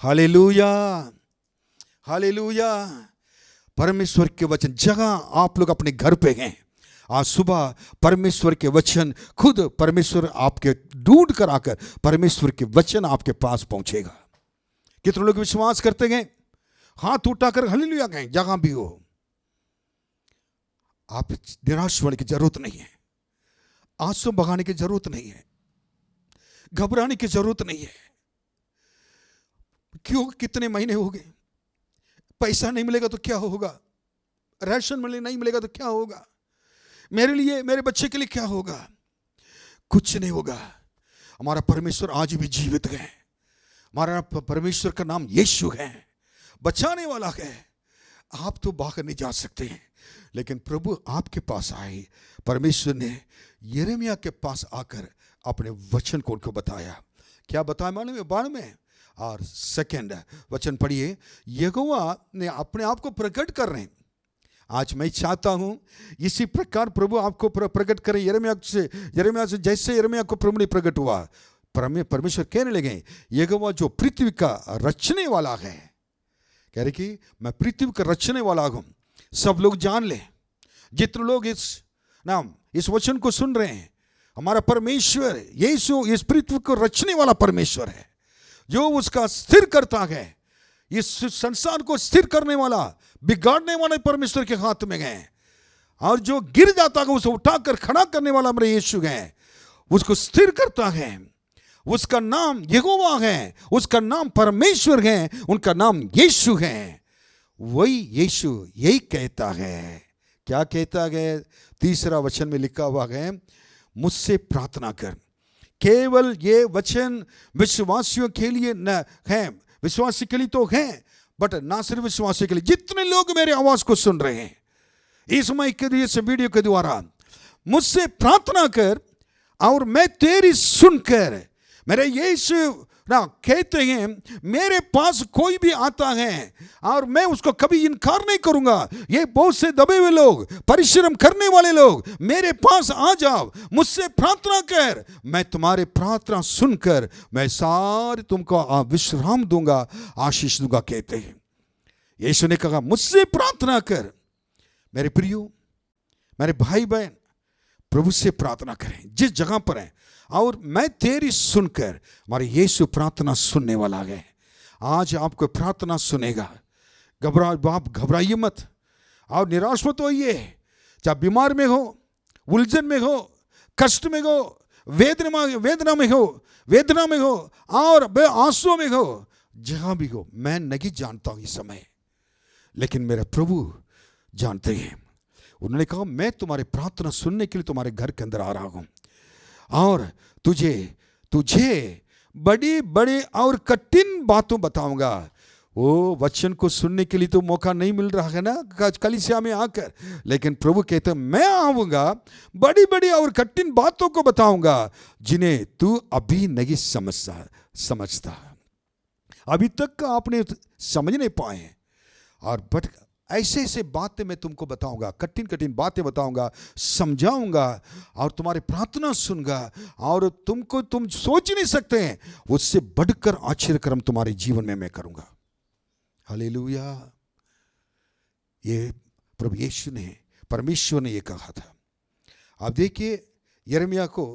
Hallelujah, hallelujah. परमेश्वर के वचन, जगह आप लोग अपने घर पे हैं, आज सुबह परमेश्वर के वचन खुद परमेश्वर आपके ढूंढ कर आकर परमेश्वर के वचन आपके पास पहुंचेगा। कितने लोग विश्वास करते गए, हाथ उठाकर हालेलुया गए, जहां भी हो। आप निराश होने की जरूरत नहीं है, आंसू बहाने की जरूरत नहीं है, घबराने की जरूरत नहीं है। क्यों, कितने महीने हो गए, पैसा नहीं मिलेगा तो क्या होगा, राशन नहीं मिलेगा तो क्या होगा, मेरे लिए मेरे बच्चे के लिए क्या होगा? कुछ नहीं होगा। हमारा परमेश्वर आज भी जीवित है। हमारा परमेश्वर का नाम यीशु है, बचाने वाला है। आप तो बाहर नहीं जा सकते हैं, लेकिन प्रभु आपके पास आए। परमेश्वर ने यिर्मयाह के पास आकर अपने वचन को उनको बताया। क्या बताया मालूम है? 12 और सेकंड वचन पढ़िए। यहोवा ने अपने आप को प्रकट कर रहे हैं। आज मैं चाहता हूं इसी प्रकार प्रभु आपको प्रकट करे। यिर्मयाह से जैसे यिर्मयाह को प्रभु ने प्रकट हुआ, परमेश्वर कहने लगे यहोवा जो पृथ्वी का रचने वाला है, कह रहे कि मैं पृथ्वी का रचने वाला हूं। सब लोग जान ले, जितने लोग इस वचन को सुन रहे हैं, हमारा परमेश्वर यीशु इस पृथ्वी को रचने वाला परमेश्वर है, जो उसका स्थिर करता है। इस संसार को स्थिर करने वाला, बिगाड़ने वाले परमेश्वर के हाथ में गए, और जो गिर जाता है उसे उठाकर खड़ा करने वाला मेरे यीशु है, उसको स्थिर करता है। उसका नाम यहोवा है, उसका नाम परमेश्वर है, उनका नाम यीशु है। वही यीशु यही कहता है। क्या कहता है? 3 वचन में लिखा हुआ है, मुझसे प्रार्थना कर। केवल ये वचन विश्वासियों के लिए न है, विश्वासी के लिए तो है, बट ना सिर्फ विश्वासी के लिए, जितने लोग मेरे आवाज को सुन रहे हैं इस माइक के इस वीडियो के द्वारा, मुझसे प्रार्थना कर और मैं तेरी सुनकर, मेरे यीशु ना कहते हैं मेरे पास कोई भी आता है और मैं उसको कभी इनकार नहीं करूंगा। ये बहुत से दबे हुए लोग, परिश्रम करने वाले लोग, मेरे पास आ जाओ, मुझसे प्रार्थना कर, मैं तुम्हारे प्रार्थना सुनकर मैं सारे तुमको विश्राम दूंगा, आशीष दूंगा। कहते हैं यीशु ने कहा मुझसे प्रार्थना कर। मेरे प्रियो, मेरे भाई बहन, प्रभु से प्रार्थना करें जिस जगह पर हैं, और मैं तेरी सुनकर। हमारे यीशु प्रार्थना सुनने वाला है। आज आपको प्रार्थना सुनेगा। आप घबराइए मत और निराश मत होइए। चाहे बीमार में हो, उलझन में हो, कष्ट में हो, वेदना में हो और आंसू में हो, जहां भी हो, मैं नहीं जानता हूं इस समय, लेकिन मेरा प्रभु जानते हैं। उन्होंने कहा मैं तुम्हारे प्रार्थना सुनने के लिए तुम्हारे घर के अंदर आ रहा हूं, और तुझे बड़ी बड़ी और कठिन बातों बताऊंगा। वो वचन को सुनने के लिए तो मौका नहीं मिल रहा है ना कलीसिया में आकर, लेकिन प्रभु कहते हैं मैं आऊंगा, बड़ी बड़ी और कठिन बातों को बताऊंगा जिन्हें तू अभी नहीं समझता, अभी तक आपने समझ नहीं पाए। और बट ऐसे ऐसे बातें मैं तुमको बताऊंगा, कठिन कठिन बातें बताऊंगा, समझाऊंगा, और तुम्हारी प्रार्थना सुनूंगा, और तुम सोच नहीं सकते हैं उससे बढ़कर आश्चर्यक्रम तुम्हारे जीवन में मैं करूंगा। हालेलुया। ये प्रभु यीशु ने, परमेश्वर ने ये कहा था। आप देखिए यिर्मयाह को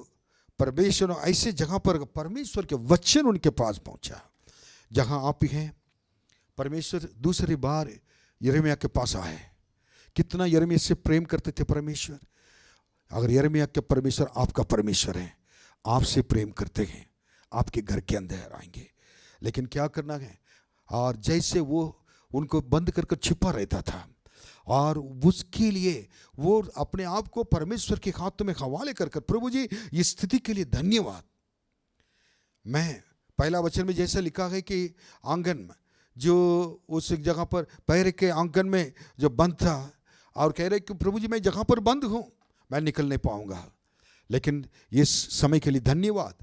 परमेश्वर ने ऐसे जगह पर परमेश्वर के वचन उनके पास पहुंचा जहां आप ही हैं। परमेश्वर दूसरी बार यिर्मयाह के पास आए। कितना यिर्मयाह से प्रेम करते थे परमेश्वर। अगर यिर्मयाह के परमेश्वर आपका परमेश्वर है, आपसे प्रेम करते हैं, आपके घर के अंदर आएंगे। लेकिन क्या करना है, और जैसे वो उनको बंद कर छिपा रहता था, और उसके लिए वो अपने आप को परमेश्वर के हाथों में हवाले कर प्रभु जी इस स्थिति के लिए धन्यवाद। मैं पहला वचन में जैसा लिखा है कि आंगन में जो उस जगह पर पैर के आंगन में जो बंद था, और कह रहे कि प्रभु जी मैं जगह पर बंद हूँ, मैं निकल नहीं पाऊंगा, लेकिन इस समय के लिए धन्यवाद,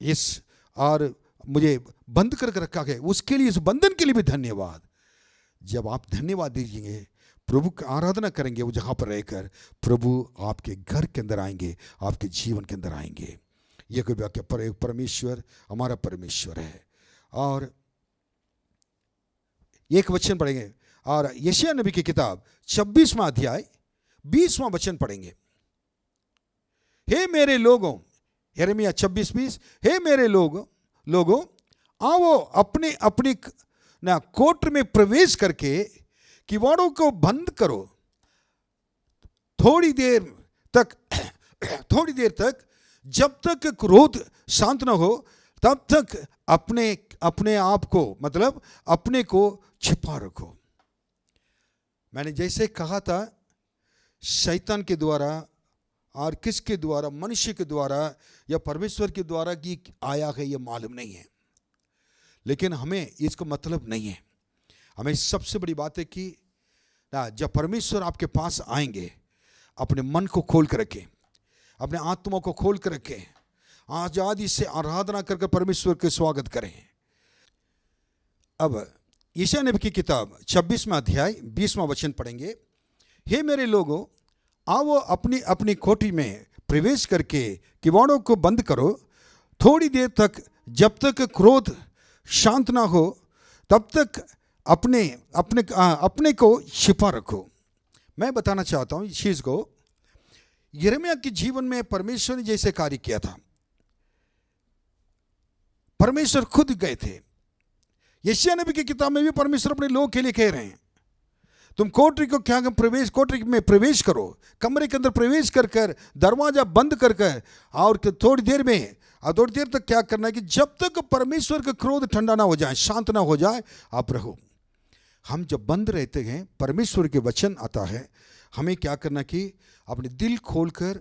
इस और मुझे बंद करके रखा गया उसके लिए, इस बंधन के लिए भी धन्यवाद। जब आप धन्यवाद दीजिएंगे, प्रभु की आराधना करेंगे, वो जगह पर रहकर प्रभु आपके घर के अंदर आएंगे, आपके जीवन के अंदर आएंगे। ये कोई वाक्य पर परमेश्वर हमारा परमेश्वर है। और एक वचन पढ़ेंगे, और यशायाह नबी की किताब 26वां अध्याय 20वां वचन पढ़ेंगे। हे मेरे लोगों, यिर्मयाह 26:20, हे मेरे लोगों आओ अपने अपनी कोट में प्रवेश करके किवाड़ों को बंद करो, थोड़ी देर तक जब तक क्रोध शांत न हो तब तक अपने आप को, मतलब अपने को छिपा रखो। मैंने जैसे कहा था, शैतान के द्वारा और किसके द्वारा, मनुष्य के द्वारा या परमेश्वर के द्वारा की आया है ये मालूम नहीं है, लेकिन हमें इसका मतलब नहीं है। हमें सबसे बड़ी बात है कि जब परमेश्वर आपके पास आएंगे, अपने मन को खोल कर रखें, अपने आत्मा को खोल कर रखें, आजादी से आराधना करके परमेश्वर के स्वागत करें। अब यशायाह नबी की किताब 26वां अध्याय 20वां वचन पढ़ेंगे। हे मेरे लोगों, आओ अपनी अपनी कोठी में प्रवेश करके किवाड़ों को बंद करो, थोड़ी देर तक जब तक क्रोध शांत ना हो तब तक अपने को छिपा रखो। मैं बताना चाहता हूँ इस चीज़ को, यिर्मयाह के जीवन में परमेश्वर ने जैसे कार्य किया था, परमेश्वर खुद गए थे। यशायाह नबी की किताब में भी परमेश्वर अपने लोगों के लिए कह रहे हैं, तुम कोठरी को क्या कोठरी में प्रवेश करो, कमरे के अंदर प्रवेश कर दरवाजा बंद कर और थोड़ी देर तक क्या करना है कि जब तक परमेश्वर का क्रोध ठंडा ना हो जाए, शांत ना हो जाए, आप रहो। हम जब बंद रहते हैं, परमेश्वर के वचन आता है, हमें क्या करना कि अपने दिल खोलकर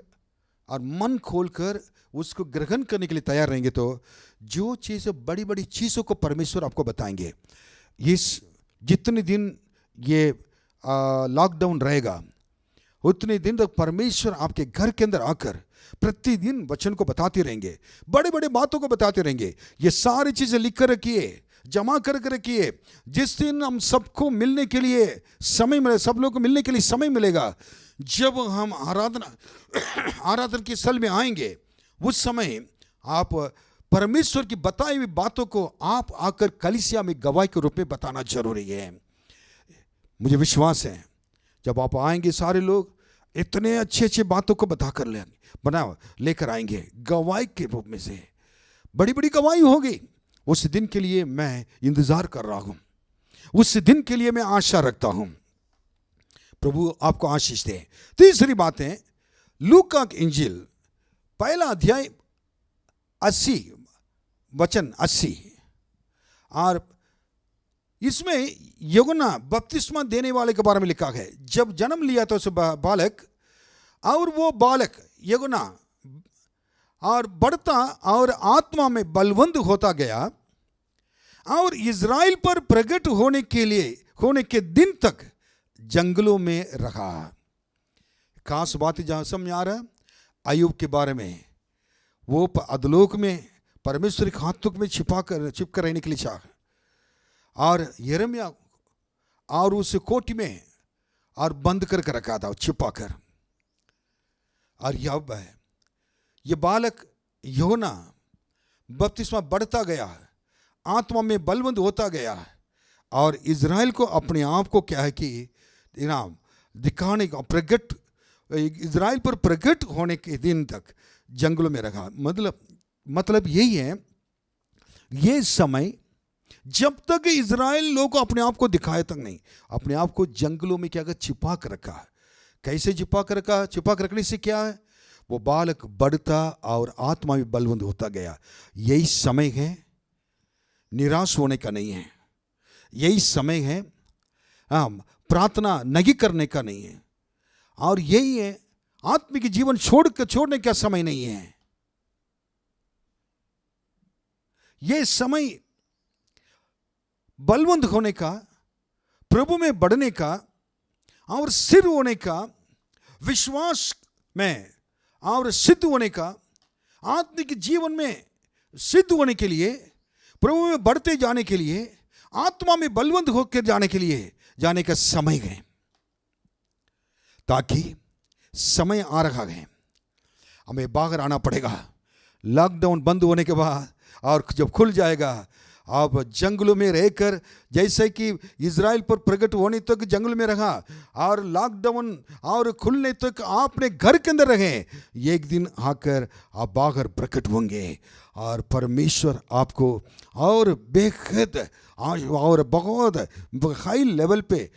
और मन खोलकर उसको ग्रहण करने के लिए तैयार रहेंगे तो जो चीज़, बड़ी बड़ी चीज़ों को परमेश्वर आपको बताएंगे। इस जितने दिन ये लॉकडाउन रहेगा, उतने दिन तक परमेश्वर आपके घर के अंदर आकर प्रतिदिन वचन को बताते रहेंगे, बड़े बड़े बातों को बताते रहेंगे। ये सारी चीज़ें लिख कर रखिए, जमा कर रखिए। जिस दिन हम सबको मिलने के लिए समय मिले, सब लोग को मिलने के लिए समय मिलेगा, जब हम आराधना के स्थल में आएंगे, उस समय आप परमेश्वर की बताई हुई बातों को आप आकर कलीसिया में गवाही के रूप में बताना जरूरी है। मुझे विश्वास है जब आप आएंगे, सारे लोग इतने अच्छे अच्छे बातों को बताकर लेकर आएंगे गवाही के रूप में से, बड़ी बड़ी गवाही होगी। उस दिन के लिए मैं इंतजार कर रहा हूं, उस दिन के लिए मैं आशा रखता हूं। प्रभु आपको आशीष दे। तीसरी बात है, लूका की इंजील 1 अध्याय 80 वचन 80, और इसमें यूहन्ना बपतिस्मा देने वाले के बारे में लिखा है। जब जन्म लिया था उस बालक, और वो बालक यूहन्ना और बढ़ता और आत्मा में बलवंत होता गया और इज़राइल पर प्रकट होने के दिन तक जंगलों में रहा। खास बात जहां समझ आ रहा है, अय्यूब के बारे में, वो अधलोक में परमेश्वर के हाथों में छिपकर रहने के लिए चाहा, और यिर्मयाह और उस कोठी में और बंद करके रखा था छिपा कर। और ये बालक यूहन्ना बपतिस्मा बढ़ता गया, आत्मा में बलवंत होता गया, और इज़राइल को अपने आप को क्या है कि दिखाने का इज़राइल पर प्रकट होने के दिन तक जंगलों में रखा। मतलब यही है, ये समय जब तक इज़राइल लोग अपने आप को दिखाए तक नहीं, अपने आप को जंगलों में क्या छिपा कर रखा। कैसे छिपा कर रखा? छिपा कर रखने से क्या है, वो बालक बढ़ता और आत्मा में बलवंत होता गया। यही समय है, निराश होने का नहीं है। यही समय है प्रार्थना नहीं करने का नहीं है, और यही है आत्मिक जीवन छोड़ने का समय नहीं है। यह समय बलवंत होने का, प्रभु में बढ़ने का और सिद्ध होने का, विश्वास में और सिद्ध होने का, आत्मिक जीवन में सिद्ध होने के लिए, प्रभु में बढ़ते जाने के लिए, आत्मा में बलवंत होकर जाने का समय है। ताकि समय आ रहा है, हमें बाहर आना पड़ेगा। लॉकडाउन बंद होने के बाद और जब खुल जाएगा आप जंगलों में रहकर, जैसे कि इज़राइल पर प्रकट होने तक जंगल में रहा और लॉकडाउन और खुलने तक आपने घर के अंदर रहे, एक दिन आकर आप बाहर प्रकट होंगे और परमेश्वर आपको और बेहद और बहुत हाई लेवल पे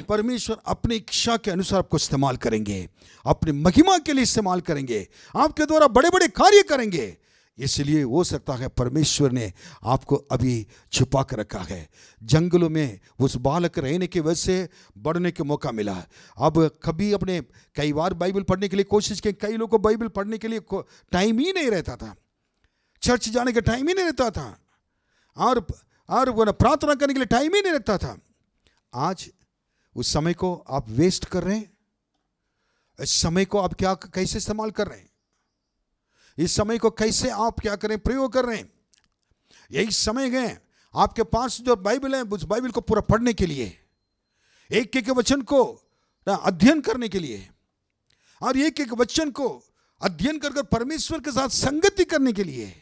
परमेश्वर अपनी इच्छा के अनुसार आपको इस्तेमाल करेंगे, अपनी महिमा के लिए इस्तेमाल करेंगे, आपके द्वारा बड़े बड़े कार्य करेंगे। इसलिए हो सकता है परमेश्वर ने आपको अभी छुपा कर रखा है। जंगलों में उस बालक रहने की वजह से बढ़ने का मौका मिला। अब कभी अपने कई बार बाइबल पढ़ने के लिए कोशिश की, कई लोगों को बाइबल पढ़ने के लिए टाइम ही नहीं रहता था, चर्च जाने का टाइम ही नहीं रहता था, और वो प्रार्थना करने के लिए टाइम ही नहीं रहता था। आज उस समय को आप वेस्ट कर रहे हैं। इस समय को आप क्या कैसे इस्तेमाल कर रहे हैं? इस समय को कैसे आप क्या करें, प्रयोग कर रहे हैं? यही समय है आपके पास जो बाइबल है उस बाइबल को पूरा पढ़ने के लिए, एक एक वचन को अध्ययन करने के लिए, और एक एक वचन को अध्ययन कर परमेश्वर के साथ संगति करने के लिए,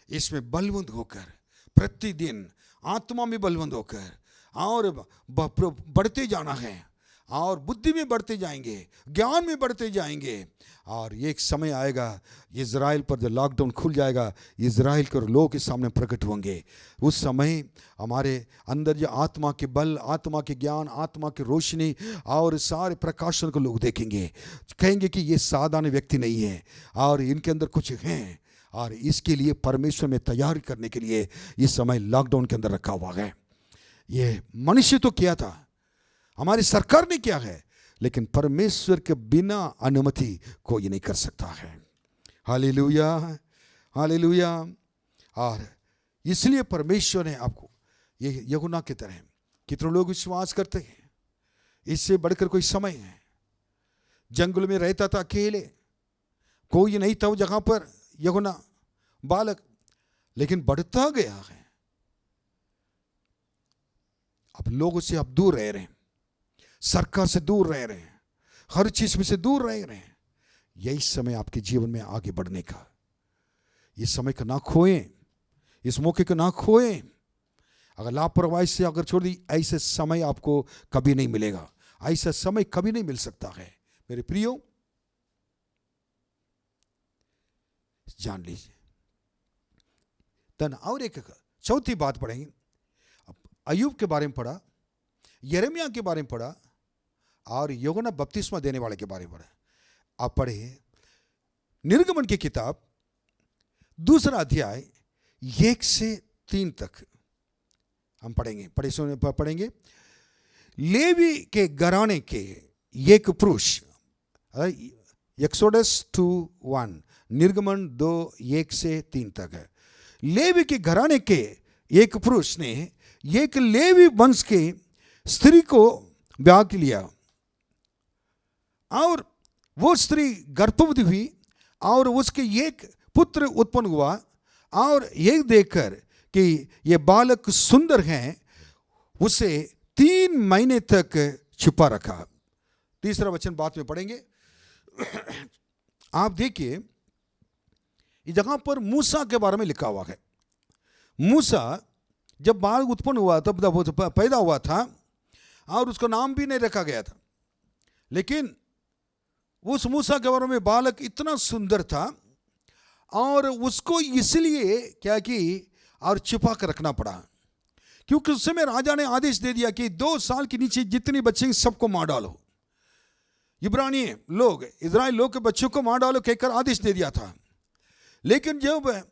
इसमें बलवंत होकर प्रतिदिन आत्मा में बलवंत होकर और बढ़ते जाना है, और बुद्धि में बढ़ते जाएंगे, ज्ञान में बढ़ते जाएंगे। और एक समय आएगा इज़राइल पर जो लॉकडाउन खुल जाएगा, इज़राइल के लोग के सामने प्रकट होंगे। उस समय हमारे अंदर जो आत्मा के बल, आत्मा के ज्ञान, आत्मा की रोशनी और सारे प्रकाशन को लोग देखेंगे, कहेंगे कि ये साधारण व्यक्ति नहीं है और इनके अंदर कुछ है। और इसके लिए परमेश्वर में तैयारी करने के लिए इस समय लॉकडाउन के अंदर रखा हुआ है। ये मनुष्य तो किया था, हमारी सरकार ने किया है, लेकिन परमेश्वर के बिना अनुमति कोई नहीं कर सकता है। Hallelujah, hallelujah. और इसलिए परमेश्वर ने आपको ये यूहन्ना की तरह, कितने लोग विश्वास करते हैं, इससे बढ़कर कोई समय है। जंगल में रहता था अकेले, कोई नहीं था वो जगह पर यूहन्ना बालक, लेकिन बढ़ता गया है। अब लोगों से आप दूर रह रहे हैं, सरकार से दूर रह रहे हैं, हर चीज में से दूर रह रहे हैं। यही समय आपके जीवन में आगे बढ़ने का, इस समय को ना खोएं, इस मौके को ना खोएं। अगर लापरवाही से अगर छोड़ दी, ऐसे समय आपको कभी नहीं मिलेगा, ऐसा समय कभी नहीं मिल सकता है। मेरे प्रियो, जान लीजिए। तन और एक चौथी बात पढ़ेंगे। अय्यूब के बारे में पढ़ा, यिर्मयाह के बारे में पढ़ा, और यूहन्ना बपतिस्मा देने वाले के बारे में पढ़ा। आप पढ़े निर्गमन की किताब 2 अध्याय 1 से 3 तक हम पढ़ेंगे। लेवी के घराने के एक पुरुष, एक्सोडस 2:1, निर्गमन 2:1 से 3 तक है। लेवी के घराने के एक पुरुष ने एक लेवी वंश के स्त्री को ब्याह लिया, और वो स्त्री गर्भवती हुई और उसके एक पुत्र उत्पन्न हुआ, और ये देखकर कि ये बालक सुंदर हैं, उसे 3 महीने तक छिपा रखा। 3 वचन बाद में पढ़ेंगे। आप देखिए, इस जगह पर मूसा के बारे में लिखा हुआ है। मूसा जब बालक उत्पन्न हुआ तब वो पैदा हुआ था, और उसका नाम भी नहीं रखा गया था, लेकिन उस मूसा के बारे में बालक इतना सुंदर था, और उसको इसलिए क्या कि और छिपा कर रखना पड़ा, क्योंकि उस समय राजा ने आदेश दे दिया कि 2 साल के नीचे जितने बच्चे सबको मार डालो। इब्रानी लोग, इजराइल लोग के बच्चों को मार डालो कहकर आदेश दे दिया था। लेकिन जब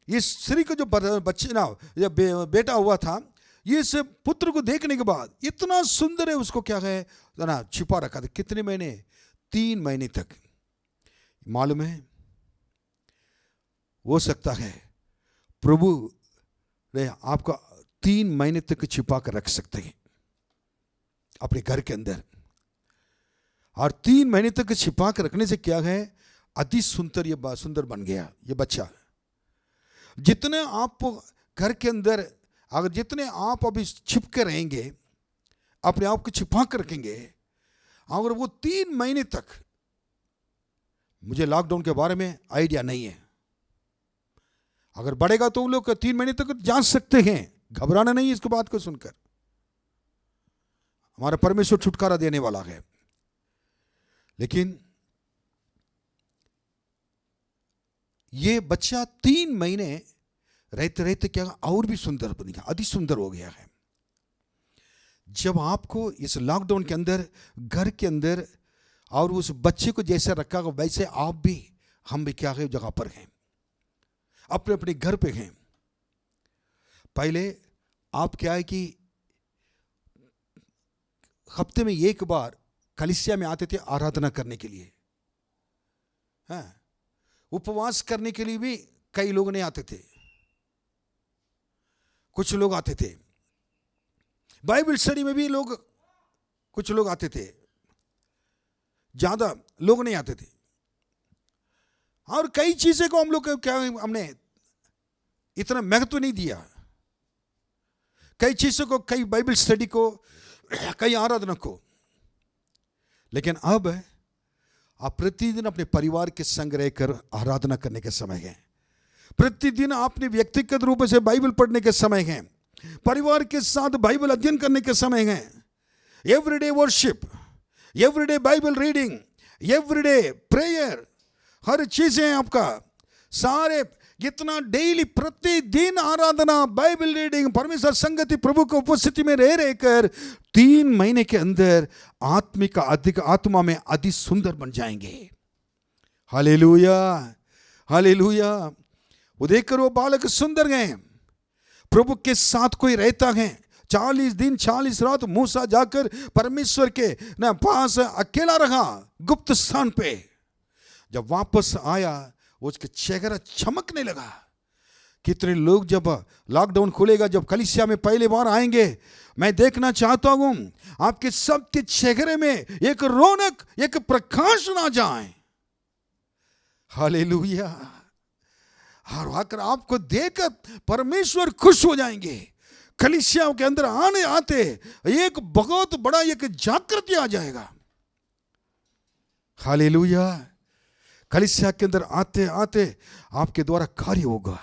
इस स्त्री को जो बच्चे ना जब बेटा हुआ था, इस पुत्र को देखने के बाद इतना सुंदर है, उसको क्या है ना छिपा रखा था। कितने महीने? 3 महीने तक। मालूम है, हो सकता है प्रभु ने आपको 3 महीने तक छिपा कर रख सकते हैं अपने घर के अंदर, और 3 महीने तक छिपा कर रखने से क्या है, अति सुंदर ये सुंदर बन गया ये बच्चा। जितने आप घर के अंदर अगर जितने आप अभी छिप के रहेंगे, अपने आप को छिपा कर रखेंगे, अगर वो 3 महीने तक, मुझे लॉकडाउन के बारे में आइडिया नहीं है, अगर बढ़ेगा तो वो लोग 3 महीने तक जांच सकते हैं, घबराना नहीं इसको बात को सुनकर। हमारा परमेश्वर छुटकारा देने वाला है। लेकिन ये बच्चा 3 महीने रहते रहते क्या और भी सुंदर बन गया, अति सुंदर हो गया है। जब आपको इस लॉकडाउन के अंदर घर के अंदर और उस बच्चे को जैसे रखा वैसे आप भी, हम भी क्या है जगह पर हैं, अपने अपने घर पे हैं। पहले आप क्या है कि हफ्ते में एक बार कलीसिया में आते थे आराधना करने के लिए, हाँ, उपवास करने के लिए भी कई लोग नहीं आते थे, कुछ लोग आते थे। बाइबल स्टडी में भी लोग, कुछ लोग आते थे, ज्यादा लोग नहीं आते थे। और कई चीजें को हम लोग क्या हमने इतना महत्व नहीं दिया, कई चीजों को, कई बाइबल स्टडी को, कई आराधना को। लेकिन अब आप प्रतिदिन अपने परिवार के संग रहकर आराधना करने के समय है, प्रतिदिन आपने व्यक्तिगत रूप से बाइबल पढ़ने के समय है, परिवार के साथ बाइबल अध्ययन करने के समय है। Everyday worship, everyday Bible reading, everyday prayer, हर चीजें आपका सारे जितना डेली प्रतिदिन आराधना, बाइबल रीडिंग, परमेश्वर संगति, प्रभु की उपस्थिति में रह रहकर 3 महीने के अंदर आत्मिक अधिक आत्मा में अति सुंदर बन जाएंगे। Hallelujah, hallelujah. वो देखकर वो बालक सुंदर गए। प्रभु के साथ कोई रहता है, 40 दिन 40 रात मूसा जाकर परमेश्वर के ना पास अकेला रहा गुप्त स्थान पे। जब वापस आया उसके चेहरा चमकने लगा। कितने लोग जब लॉकडाउन खुलेगा, जब कलीसिया में पहले बार आएंगे, मैं देखना चाहता हूं आपके सबके चेहरे में एक रौनक, एक प्रकाश ना जाए। हालेलुया। और आकर आपको देखकर परमेश्वर खुश हो जाएंगे। कलीसिया के अंदर आने आते एक बहुत बड़ा एक जागृति आ जाएगा। हालेलुया। कलीसिया के अंदर आते आते आपके द्वारा कार्य होगा।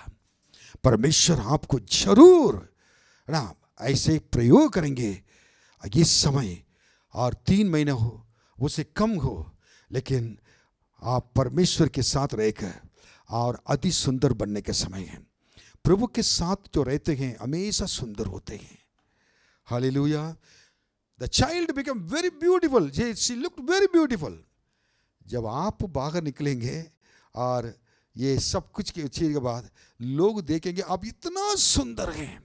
परमेश्वर आपको जरूर ना ऐसे प्रयोग करेंगे। ये समय और 3 महीने हो, उससे कम हो, लेकिन आप परमेश्वर के साथ रहकर और अति सुंदर बनने के समय है। प्रभु के साथ जो रहते हैं हमेशा सुंदर होते हैं। Hallelujah. The child become very beautiful, she looked very beautiful. जब आप बाहर निकलेंगे और ये सब कुछ की चीज के बाद लोग देखेंगे आप इतना सुंदर हैं।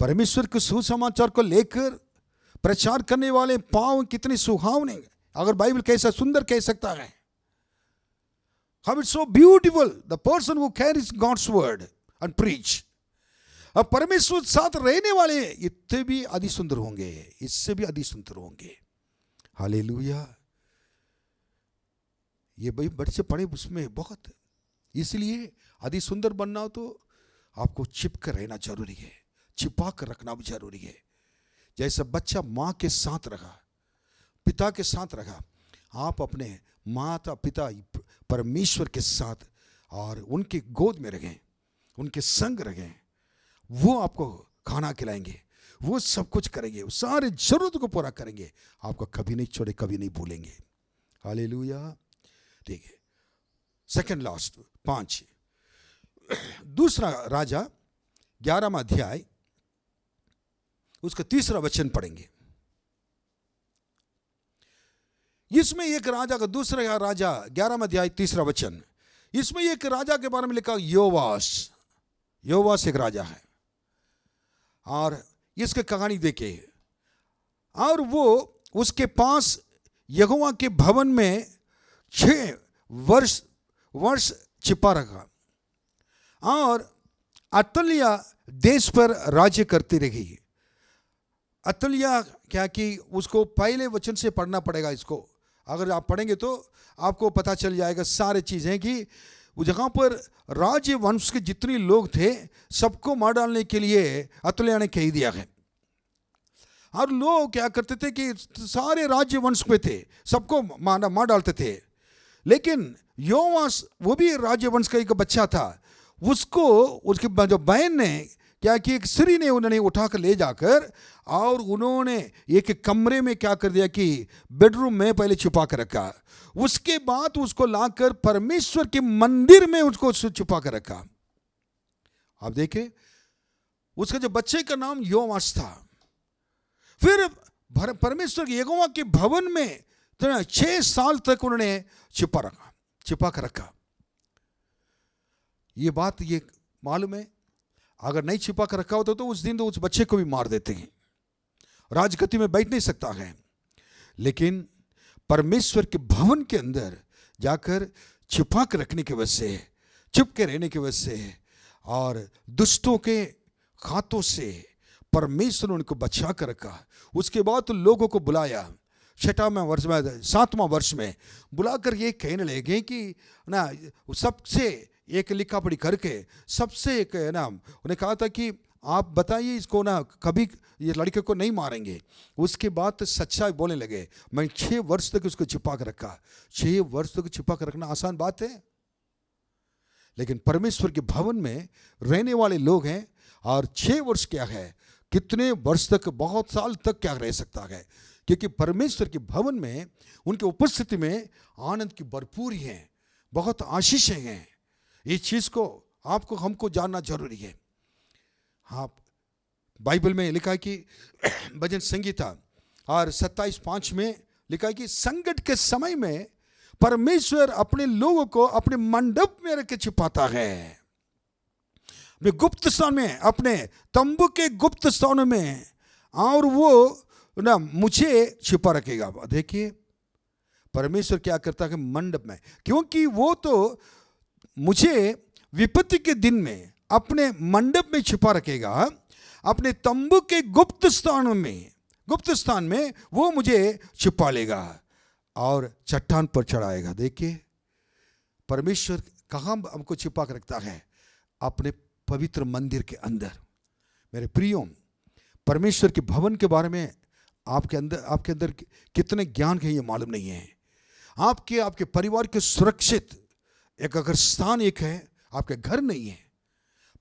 परमेश्वर के सुसमाचार को लेकर प्रचार करने वाले पांव कितने सुहावने, अगर बाइबल कैसा सुंदर कह सकता है। How it's so beautiful, the person who carries God's word and preach. अब परमेश्वर साथ रहने वाले इतने भी अति सुंदर होंगे, इससे भी अति सुंदर होंगे। हालेलुया। ये भाई बड़े से पढ़े उसमें बहुत, इसलिए अति सुंदर बनना हो तो आपको चिपक कर रहना जरूरी है, छिपा कर रखना भी जरूरी है। जैसे बच्चा माँ के साथ रहा, पिता के साथ रहा, आप अपने माता पिता परमेश्वर के साथ और उनके गोद में रहें, उनके संग रहें। वो आपको खाना खिलाएंगे, वो सब कुछ करेंगे, वो सारे जरूरत को पूरा करेंगे, आपको कभी नहीं छोड़े, कभी नहीं भूलेंगे। हालेलुया। ठीक है, सेकंड लास्ट 5 दूसरा राजा 11वां अध्याय उसका 3रा वचन पढ़ेंगे। इसमें एक राजा का, दूसरा राजा 11वां अध्याय 3रा वचन, इसमें एक राजा के बारे में लिखा योवास। योवास एक राजा है और इसकी कहानी देखे। और वो उसके पास यहोवा के भवन में 6 वर्ष छिपा रखा और अतलिया देश पर राज्य करती रही। अतलिया क्या कि उसको पहले वचन से पढ़ना पड़ेगा। इसको अगर आप पढ़ेंगे तो आपको पता चल जाएगा सारे चीज़ें कि जहाँ पर राज्य वंश के जितने लोग थे सबको मार डालने के लिए अतलिया ने कह दिया है। और लोग क्या करते थे कि सारे राज्य वंश पे थे, सबको मार डालते थे। लेकिन योवास वो भी राज्य वंश का एक बच्चा था, उसको उसकी जो बहन ने क्या कि एक स्त्री ने उन्होंने उठाकर ले जाकर और उन्होंने एक कमरे में क्या कर दिया कि बेडरूम में पहले छुपा कर रखा। उसके बाद उसको लाकर परमेश्वर के मंदिर में उसको छुपा कर रखा। आप देखें, उसका जो बच्चे का नाम योआश था। फिर परमेश्वर यहोवा के भवन में 6 साल तक उन्होंने छिपा कर रखा। ये बात ये मालूम है, अगर नहीं छिपा कर रखा होता तो उस दिन तो उस बच्चे को भी मार देते हैं, राजगद्दी में बैठ नहीं सकता है। लेकिन परमेश्वर के भवन के अंदर जाकर छिपा कर रखने की वजह से, चुप के रहने की वजह से और दुष्टों के हाथों से परमेश्वर ने उनको बचा कर रखा। उसके बाद तो लोगों को बुलाया 7वां वर्ष में बुलाकर ये कहने लगे कि ना सबसे एक लिखा पढ़ी करके सबसे एक ना उन्हें कहा था कि आप बताइए इसको ना कभी ये लड़के को नहीं मारेंगे। उसके बाद तो सच्चाई बोलने लगे। मैं 6 वर्ष तक उसको छिपा कर रखा। 6 वर्ष तक छिपा कर रखना आसान बात है, लेकिन परमेश्वर के भवन में रहने वाले लोग हैं और 6 वर्ष क्या है, कितने वर्ष तक, बहुत साल तक क्या रह सकता है, क्योंकि परमेश्वर के भवन में उनकी उपस्थिति में आनंद की भरपूरी है, बहुत आशीषें हैं। इस चीज को आपको हमको जानना जरूरी है। हाँ, बाइबल में लिखा है कि भजन संगीता और 27:5 में लिखा है कि संकट के समय में परमेश्वर अपने लोगों को अपने मंडप में रख के छिपाता है, अपने गुप्त स्थान में, अपने तंबू के गुप्त स्थान में, और वो ना मुझे छिपा रखेगा। देखिए परमेश्वर क्या करता है मंडप में, क्योंकि वो तो मुझे विपत्ति के दिन में अपने मंडप में छिपा रखेगा, अपने तंबू के गुप्त स्थान में वो मुझे छिपा लेगा और चट्टान पर चढ़ाएगा। देखिए परमेश्वर कहाँ हमको छिपा कर रखता है, अपने पवित्र मंदिर के अंदर। मेरे प्रियो, परमेश्वर के भवन के बारे में आपके अंदर कितने ज्ञान है ये मालूम नहीं है। आपके परिवार के सुरक्षित एक अगर स्थान एक है, आपके घर नहीं है,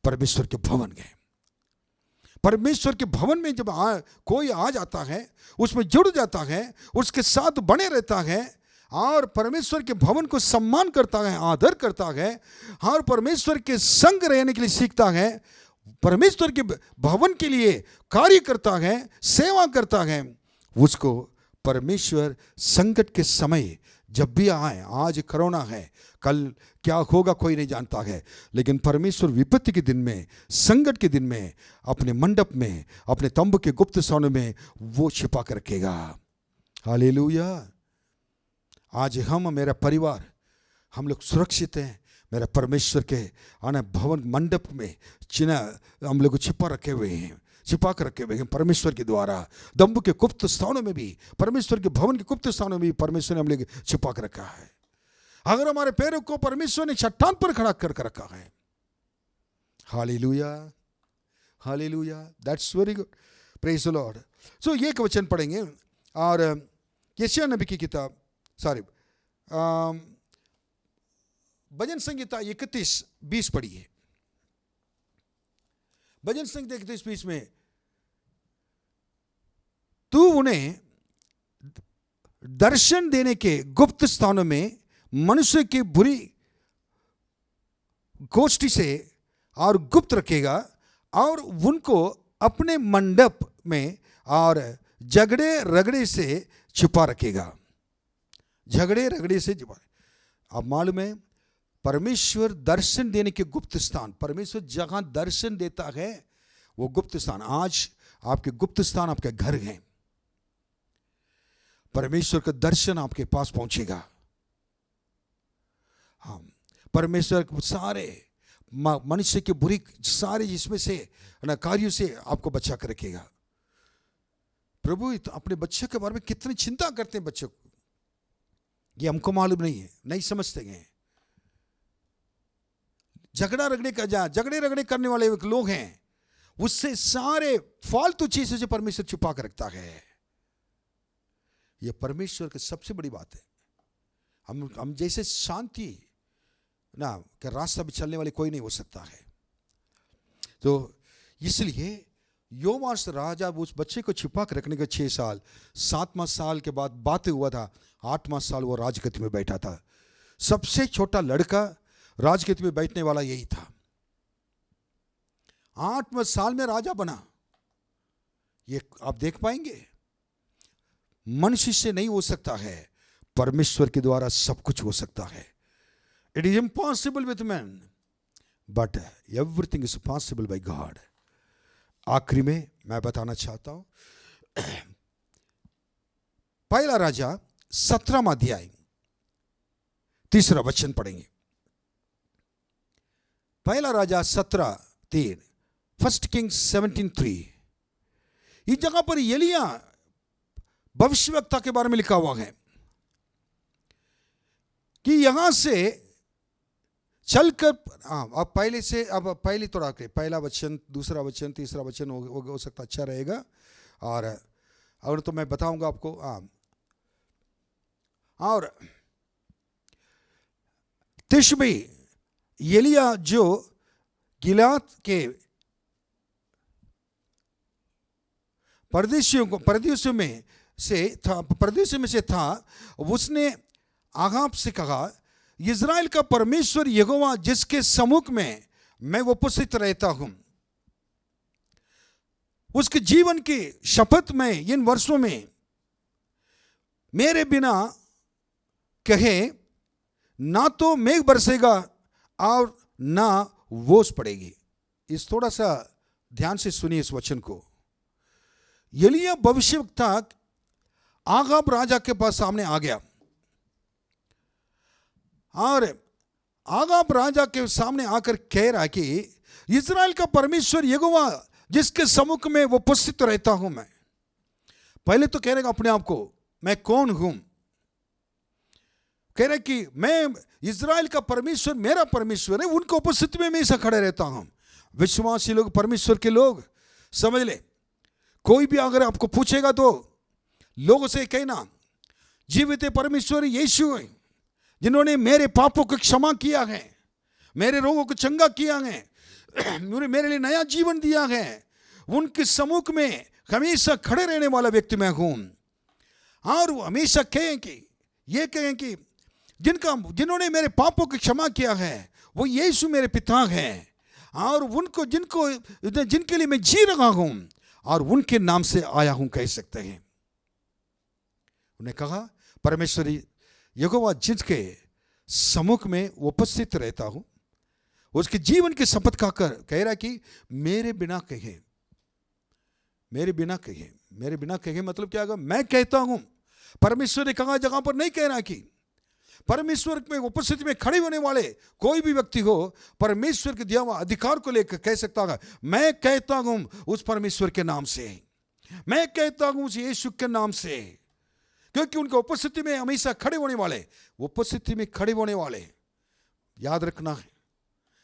परमेश्वर के भवन है। परमेश्वर के भवन में जब कोई आ जाता है, उसमें जुड़ जाता है, उसके साथ बने रहता है और परमेश्वर के भवन को सम्मान करता है, आदर करता है और परमेश्वर के संग रहने के लिए सीखता है, परमेश्वर के भवन के लिए कार्य करता है, सेवा करता है, उसको परमेश्वर संकट के समय जब भी आए, आज कोरोना है, कल क्या होगा कोई नहीं जानता है, लेकिन परमेश्वर विपत्ति के दिन में, संकट के दिन में अपने मंडप में, अपने तंबू के गुप्त स्थानों में वो छिपा कर रखेगा। हालेलुया। आज हम, मेरा परिवार, हम लोग सुरक्षित हैं। मेरा परमेश्वर के आना भवन मंडप में हम लोग छिपा रखे हुए हैं, छिपा कर रखे हुए हैं परमेश्वर के द्वारा। तंबू के गुप्त स्थानों में भी, परमेश्वर के भवन के गुप्त स्थानों में भी परमेश्वर ने हम लोग छिपा कर रखा है। अगर हमारे पैरों को परमेश्वर ने चट्टान पर खड़ा कर रखा है। Hallelujah, hallelujah, that's very good, praise the Lord. So ये एक वचन पढ़ेंगे और यशायाह नबी की किताब, भजन संहिता 31:20 पढ़िए। भजन संहिता 31:20 में, तू उन्हें दर्शन देने के गुप्त स्थानों में मनुष्य की बुरी गोष्ठी से और गुप्त रखेगा और उनको अपने मंडप में और झगड़े रगड़े से छुपा रखेगा। झगड़े रगड़े से छुपा। अब मालूम है परमेश्वर दर्शन देने के गुप्त स्थान, परमेश्वर जहां दर्शन देता है वो गुप्त स्थान। आज आपके गुप्त स्थान आपके घर हैं, परमेश्वर का दर्शन आपके पास पहुंचेगा। हाँ, परमेश्वर सारे मनुष्य के बुरी सारे जिसमें से कार्यों से आपको बचा कर रखेगा। प्रभु अपने बच्चों के बारे में कितनी चिंता करते हैं बच्चों को, ये हमको मालूम नहीं है, नहीं समझते हैं। झगड़े रगड़े करने वाले लोग हैं, उससे सारे फालतू चीजों से परमेश्वर छुपा कर रखता है। यह परमेश्वर की सबसे बड़ी बात है। हम जैसे शांति ना कि रास्ता भी चलने वाले कोई नहीं हो सकता है। तो इसलिए योआश राजा उस बच्चे को छिपा कर रखने के 6 साल, 7वां साल के बाद बातें हुआ था, 8वां साल वो राजगद्दी में बैठा था। सबसे छोटा लड़का राजगद्दी में बैठने वाला यही था। 8वें साल में राजा बना। ये आप देख पाएंगे, मनुष्य से नहीं हो सकता है, परमेश्वर के द्वारा सब कुछ हो सकता है। It is impossible with man but everything is possible by God. आखिरी में मैं बताना चाहता हूं, पहला राजा 17वां अध्याय 3 वचन पढ़ेंगे। पहला राजा 17:3, 1 Kings 17:3। इस जगह पर एलिया भविष्यवक्ता के बारे में लिखा हुआ है कि यहां से चलकर, अब पहले से, अब पहले थोड़ा पहला वचन, दूसरा वचन, तीसरा वचन हो सकता अच्छा रहेगा, और तो मैं बताऊंगा आपको। और तिशबी एलिया जो गिलाद के परदेशियों में से था, उसने आगाब से कहा, इज़राइल का परमेश्वर यहोवा जिसके सम्मुख में मैं उपस्थित रहता हूं, उसके जीवन की शपथ में इन वर्षों में मेरे बिना कहे ना तो मेघ बरसेगा और ना ओस पड़ेगी। इस थोड़ा सा ध्यान से सुनिए इस वचन को। एलिया भविष्यवक्ता आगाब राजा के पास सामने आ गया और आगाब राजा के सामने आकर कह रहा कि इज़राइल का परमेश्वर यहोवा जिसके सम्मुख में वो उपस्थित रहता हूं मैं। पहले तो कह रहे अपने आप को मैं कौन हूं, कह रहे कि मैं इज़राइल का परमेश्वर मेरा परमेश्वर है, उनके उपस्थिति में हमेशा खड़े रहता हूं। विश्वासी लोग, परमेश्वर के लोग समझ ले, कोई भी अगर आपको पूछेगा तो लोगों से कहना जीवित परमेश्वर यीशु है, जिन्होंने मेरे पापों को क्षमा किया है, मेरे रोगों को चंगा किया है, मेरे लिए नया जीवन दिया है, उनके सम्मुख में हमेशा खड़े रहने वाला व्यक्ति मैं हूं। और वो हमेशा कहें कि जिन्होंने मेरे पापों की क्षमा किया है वो यीशु मेरे पिता हैं, और उनको जिनके लिए मैं जी रहा हूं और उनके नाम से आया हूं कह सकते हैं। उन्हें कहा परमेश्वर यहोवा जिसके सम्मुख में उपस्थित रहता हूं, उसके जीवन की शपथ खाकर कह रहा कि मेरे बिना कहे, मेरे बिना कहे, मेरे बिना कहे मतलब क्या होगा, मैं कहता हूं। परमेश्वर ने कहा जगह पर नहीं कह रहा कि परमेश्वर में उपस्थिति में खड़े होने वाले कोई भी व्यक्ति हो परमेश्वर के दिया हुआ अधिकार को लेकर कह सकता है मैं कहता हूं उस परमेश्वर के नाम से, मैं कहता हूं उस यीशु के नाम से, क्योंकि उनके उपस्थिति में हमेशा खड़े होने वाले, उपस्थिति में खड़े होने वाले। याद रखना है,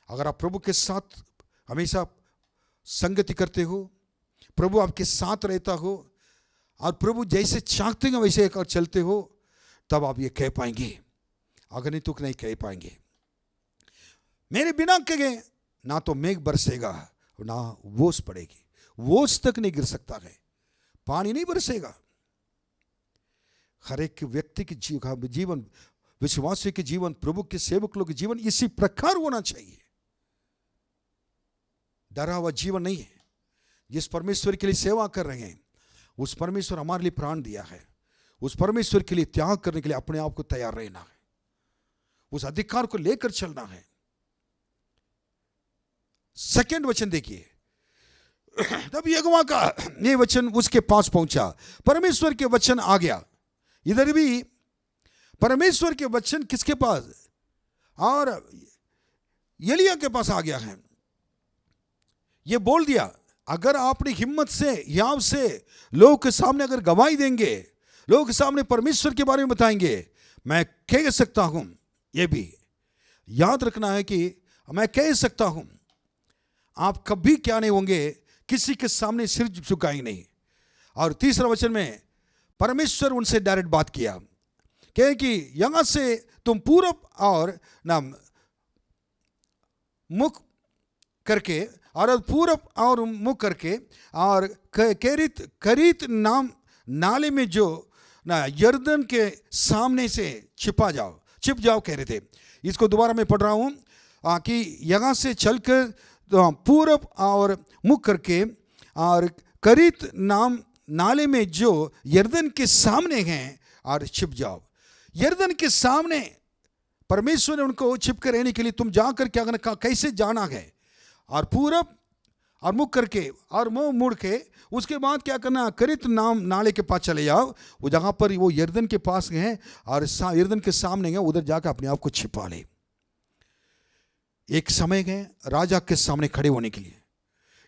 अगर आप प्रभु के साथ हमेशा संगति करते हो, प्रभु आपके साथ रहता हो और प्रभु जैसे चाहते हैं वैसे अगर चलते हो, तब आप ये कह पाएंगे, अगर नहीं तो नहीं कह पाएंगे। मेरे बिना कहे ना तो मेघ बरसेगा ना ओस पड़ेगी, ओस तक नहीं गिर सकता है, पानी नहीं बरसेगा। हर एक व्यक्ति की जीवन, विश्वासी के जीवन, प्रभु के सेवक लोग के जीवन इसी प्रकार होना चाहिए। डरा हुआ जीवन नहीं है। जिस परमेश्वर के लिए सेवा कर रहे हैं उस परमेश्वर हमारे लिए प्राण दिया है, उस परमेश्वर के लिए त्याग करने के लिए अपने आप को तैयार रहना है, उस अधिकार को लेकर चलना है। सेकंड वचन देखिए, तब यहोवा का ये वचन उसके पास पहुंचा, परमेश्वर के वचन आ गया। इधर भी परमेश्वर के वचन किसके पास, और एलिया के पास आ गया है। ये बोल दिया अगर आपने हिम्मत से याव से लोगों के सामने अगर गवाही देंगे, लोगों के सामने परमेश्वर के बारे में बताएंगे, मैं कह सकता हूं, ये भी याद रखना है कि मैं कह सकता हूं आप कभी क्या नहीं होंगे, किसी के सामने सिर झुकाएंगे नहीं। और तीसरा वचन में परमेश्वर उनसे डायरेक्ट बात किया, कहे कि यहां से तुम पूरब और ना मुख करके और पूरब और मुख करके और करीत नाम नाले में जो ना यर्दन के सामने से छिप जाओ कह रहे थे। इसको दोबारा मैं पढ़ रहा हूँ कि यहाँ से चलकर पूरब और मुख करके और करीत नाम नाले में जो यर्दन के सामने हैं और छिप जाओ। यर्दन के सामने परमेश्वर ने उनको छिप कर रहने के लिए तुम जाकर क्या करना, कैसे जाना है, और पूरब और मुख करके और मुंह मुड़ के उसके बाद क्या करना, करीत नाम नाले के पास चले जाओ। वो जहाँ पर वो यर्दन के पास हैं और यर्दन के सामने हैं, उधर जाकर अपने आप को छिपा ले। एक समय है राजा के सामने खड़े होने के लिए,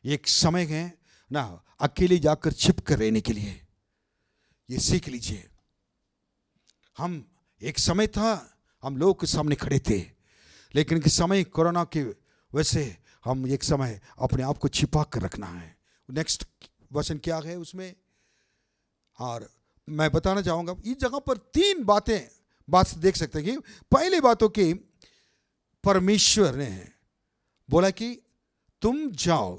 एक समय है ना अकेले जाकर छिप कर रहने के लिए। ये सीख लीजिए। हम एक समय था हम लोग के सामने खड़े थे, लेकिन कि समय कोरोना की वजह से हम एक समय अपने आप को छिपा कर रखना है। नेक्स्ट वचन क्या है उसमें, और मैं बताना चाहूँगा इस जगह पर 3 बात देख सकते हैं कि पहली बातों की परमेश्वर ने बोला कि तुम जाओ।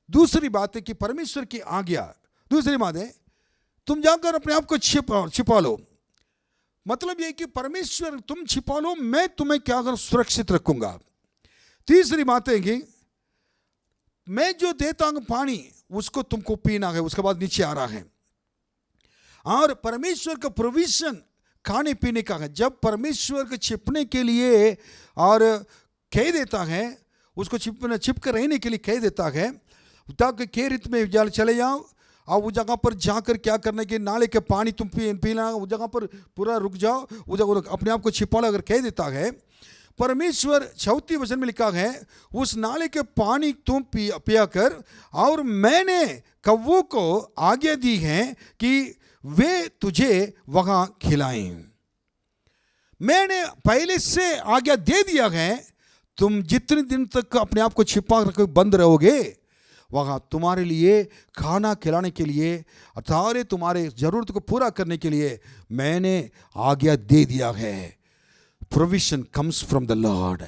दूसरी बात है कि परमेश्वर की आज्ञा। दूसरी बात है तुम जाकर अपने आप को छिपा लो। मतलब ये कि परमेश्वर तुम छिपा लो, मैं तुम्हें क्या कर सुरक्षित रखूंगा। तीसरी बात है कि मैं जो देता हूं पानी उसको तुमको पीना है, उसके बाद नीचे आ रहा है। और परमेश्वर का प्रोविजन खाने पीने का है। जब परमेश्वर के छिपने के लिए और कह देता है, उसको छिप कर रहने के लिए कह देता है, ताकि खेत में चले जाओ और उस जगह पर जाकर क्या करने के, नाले के पानी तुम पीना, उस जगह पर पूरा रुक जाओ, उस जगह अपने आप को छिपा लो। अगर कह देता है परमेश्वर 34 वचन में लिखा है, उस नाले के पानी तुम पिया कर, और मैंने कौवों को आज्ञा दी है कि वे तुझे वहां खिलाएं। मैंने पहले से आज्ञा दे दिया है, तुम जितने दिन तक अपने आप को छिपा कर बंद रहोगे, वहाँ तुम्हारे लिए खाना खिलाने के लिए, अर्थात तुम्हारे ज़रूरत को पूरा करने के लिए मैंने आज्ञा दे दिया है। Provision comes from the Lord.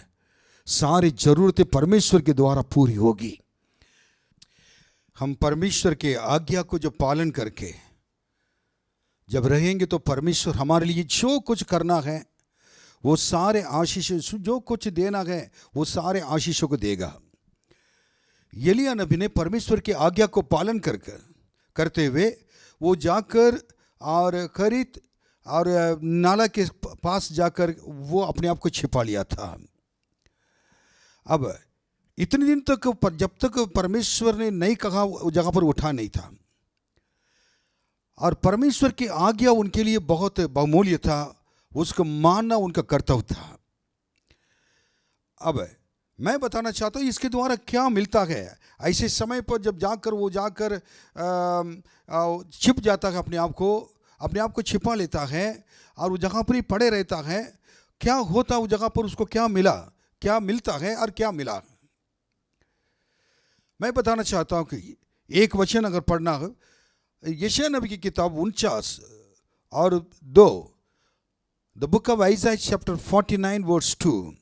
सारी ज़रूरतें परमेश्वर के द्वारा पूरी होगी। हम परमेश्वर के आज्ञा को जो पालन करके जब रहेंगे तो परमेश्वर हमारे लिए जो कुछ करना है वो सारे आशीष, जो कुछ देना है वो सारे आशीषों को देगा। एलिया नबी ने परमेश्वर की आज्ञा को पालन करते हुए वो जाकर और करीत और नाला के पास जाकर वो अपने आप को छिपा लिया था। अब इतने दिन तक जब तक परमेश्वर ने नहीं कहा उस जगह पर उठा नहीं था, और परमेश्वर की आज्ञा उनके लिए बहुत बहुमूल्य था, उसको मानना उनका कर्तव्य था। अब मैं बताना चाहता हूँ इसके द्वारा क्या मिलता है। ऐसे समय पर जब जाकर वो जाकर छिप जाता है, अपने आप को छिपा लेता है और वो जगह पर ही पड़े रहता है, क्या होता उस जगह पर, उसको क्या मिला, क्या मिलता है और क्या मिला। मैं बताना चाहता हूँ कि एक वचन अगर पढ़ना हो, यशायाह नबी की किताब 49 और 2, the book of Isaiah chapter 49 verse 2,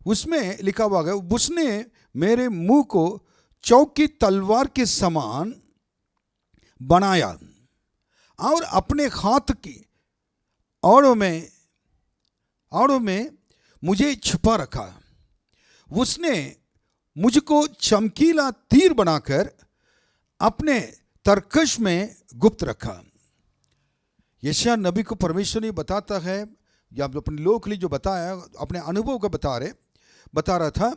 उसमें लिखा हुआ है, उसने मेरे मुंह को चौकी तलवार के समान बनाया और अपने हाथ की आड़ों में मुझे छुपा रखा। उसने मुझको चमकीला तीर बनाकर अपने तरकश में गुप्त रखा। यशायाह नबी को परमेश्वर ने बताता है, या अपने लोगों के लिए जो बताया, अपने अनुभव का बता रहा था।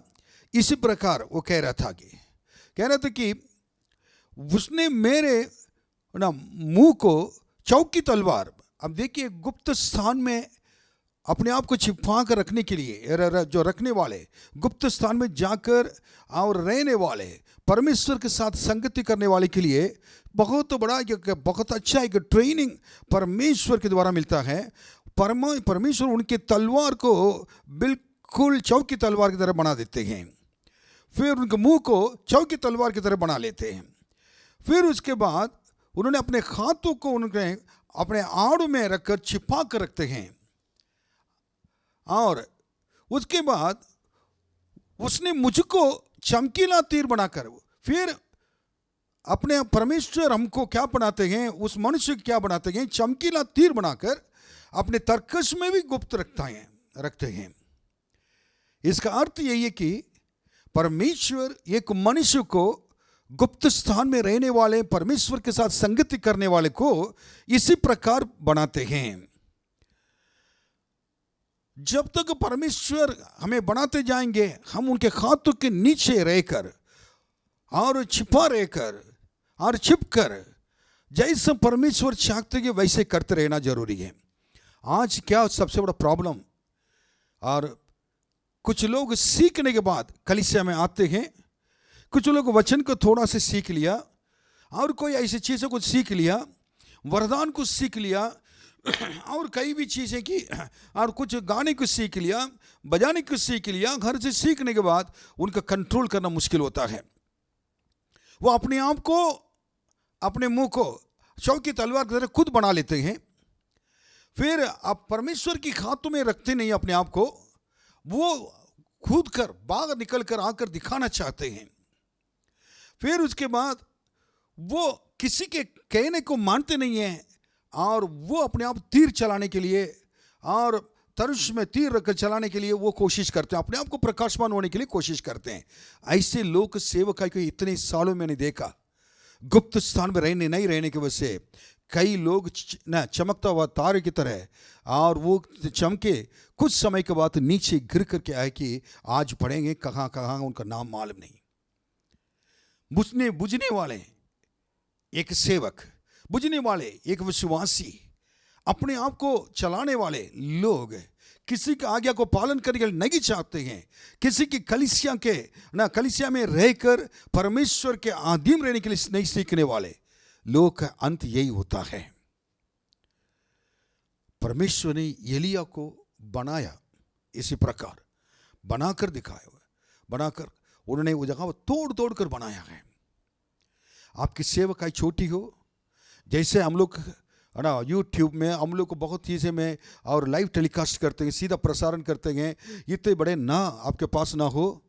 इसी प्रकार वो कह रहा था कि उसने मेरे मुंह को चौकी तलवार, अब देखिए गुप्त स्थान में अपने आप को छिपा कर रखने के लिए, जो रखने वाले गुप्त स्थान में जाकर और रहने वाले, परमेश्वर के साथ संगति करने वाले के लिए बहुत बड़ा, बहुत अच्छा एक ट्रेनिंग परमेश्वर के द्वारा मिलता है। परमेश्वर उनके तलवार को बिल्कुल चौकी तलवार की तरह बना देते हैं, फिर उनके मुंह को चौकी तलवार की तरह बना लेते हैं। फिर उसके बाद उन्होंने अपने हाथों को उन्होंने अपने आड़ में रखकर छिपा कर रखते हैं, और उसके बाद उसने मुझको चमकीला तीर बनाकर, फिर अपने परमेश्वर हमको क्या बनाते हैं, उस मनुष्य को क्या बनाते हैं, चमकीला तीर बनाकर अपने तर्कश में भी गुप्त रखते हैं। इसका अर्थ यही है कि परमेश्वर एक मनुष्य को, गुप्त स्थान में रहने वाले, परमेश्वर के साथ संगति करने वाले को इसी प्रकार बनाते हैं। जब तक परमेश्वर हमें बनाते जाएंगे, हम उनके हाथों के नीचे रहकर और छिपा रहकर और छिपकर जैसे परमेश्वर चाहते हैं वैसे करते रहना जरूरी है। आज क्या सबसे बड़ा प्रॉब्लम, और कुछ लोग सीखने के बाद कलीसिया में आते हैं, कुछ लोग वचन को थोड़ा से सीख लिया और कोई ऐसी चीज़ों को सीख लिया, वरदान को सीख लिया और कई भी चीज़ें की, और कुछ गाने को सीख लिया, बजाने को सीख लिया। घर से सीखने के बाद उनका कंट्रोल करना मुश्किल होता है। वो अपने आप को, अपने मुंह को चौकी तलवार की तरह खुद बना लेते हैं। फिर आप परमेश्वर की हाथों में रखते नहीं अपने आप को, वो खुद कर बाहर निकल कर आकर दिखाना चाहते हैं। फिर उसके बाद वो किसी के कहने को मानते नहीं हैं और वो अपने आप तीर चलाने के लिए और तर्श में तीर रखकर चलाने के लिए वो कोशिश करते हैं, अपने आप को प्रकाशमान होने के लिए कोशिश करते हैं। ऐसे लोग सेवकाई को इतने सालों में नहीं देखा। गुप्त स्थान में नहीं रहने की वजह से कई लोग न चमकता हुआ तारे की तरह, और वो चमके कुछ समय के बाद नीचे गिर करके आए कि आज पढ़ेंगे कहाँ कहाँ, उनका नाम मालूम नहीं। बुझने वाले एक सेवक, बुझने वाले एक विश्वासी, अपने आप को चलाने वाले लोग किसी की आज्ञा को पालन करने के लिए नहीं चाहते हैं। किसी की कलीसिया में रहकर परमेश्वर के आधीन रहने के लिए नहीं सीखने वाले लोग का अंत यही होता है। परमेश्वर ने एलिया को बनाया, इसी प्रकार बनाकर दिखाया हुआ, बनाकर उन्होंने वो जगह तोड़ तोड़ कर बनाया है। आपकी सेवकाई छोटी हो, जैसे हम लोग है ना यूट्यूब में हम लोग को बहुत चीज़ें में और लाइव टेलीकास्ट करते हैं, सीधा प्रसारण करते हैं, इतने बड़े ना आपके पास ना हो,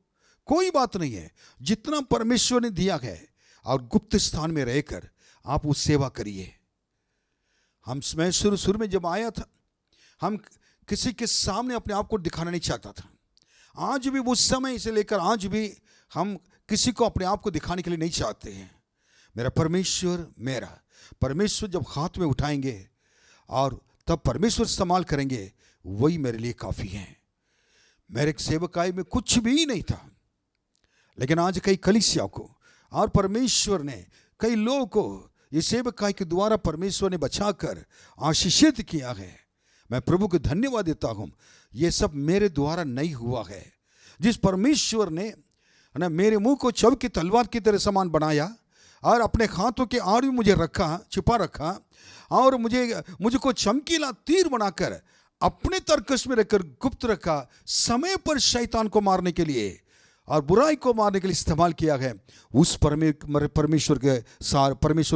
कोई बात नहीं है। जितना परमेश्वर ने दिया है और गुप्त स्थान में रहकर आप उस सेवा करिए। मैं शुरू में जब आया था, हम किसी के सामने अपने आप को दिखाना नहीं चाहता था। आज भी उस समय से लेकर आज भी हम किसी को अपने आप को दिखाने के लिए नहीं चाहते हैं। मेरा परमेश्वर जब हाथ में उठाएंगे और तब परमेश्वर इस्तेमाल करेंगे, वही मेरे लिए काफ़ी है। मेरे सेवकाई में कुछ भी नहीं था, लेकिन आज कई कलीसिया को और परमेश्वर ने कई लोगों को ये सेवकाई के द्वारा परमेश्वर ने बचाकर आशीषित किया है। मैं प्रभु को धन्यवाद देता हूँ। ये सब मेरे द्वारा नहीं हुआ है। जिस परमेश्वर ने ना मेरे मुंह को चव की तलवार की तरह समान बनाया और अपने हाथों के आड़ में मुझे रखा, छिपा रखा, और मुझको चमकीला तीर बनाकर अपने तर्कश में रखकर गुप्त रखा, समय पर शैतान को मारने के लिए और बुराई को मारने के लिए इस्तेमाल किया है। उस परमेश्वर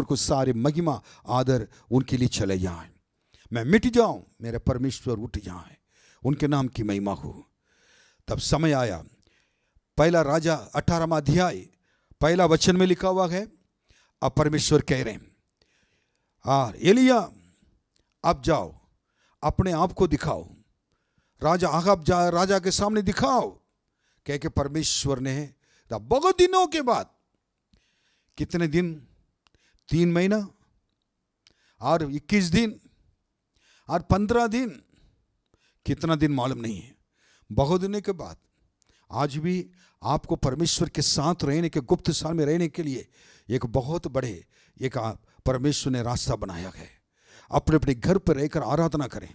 को सारे महिमा आदर उनके लिए चले जाए। मैं मिट जाऊं, मेरे परमेश्वर उठ जाए, उनके नाम की महिमा हो। तब समय आया, पहला राजा 18वां अध्याय पहला वचन में लिखा हुआ है। अब परमेश्वर कह रहे हैं, और एलिया अब जाओ, अपने आप को दिखाओ, राजा आहाब राजा के सामने दिखाओ। कह के परमेश्वर ने बहुत दिनों के बाद, कितने दिन, 3 महीना और 21 दिन और 15 दिन, कितना दिन मालूम नहीं है, बहुत दिनों के बाद आज भी आपको परमेश्वर के साथ रहने के, गुप्त स्थान में रहने के लिए एक बहुत बड़े एक परमेश्वर ने रास्ता बनाया है। अपने अपने घर पर रहकर आराधना करें,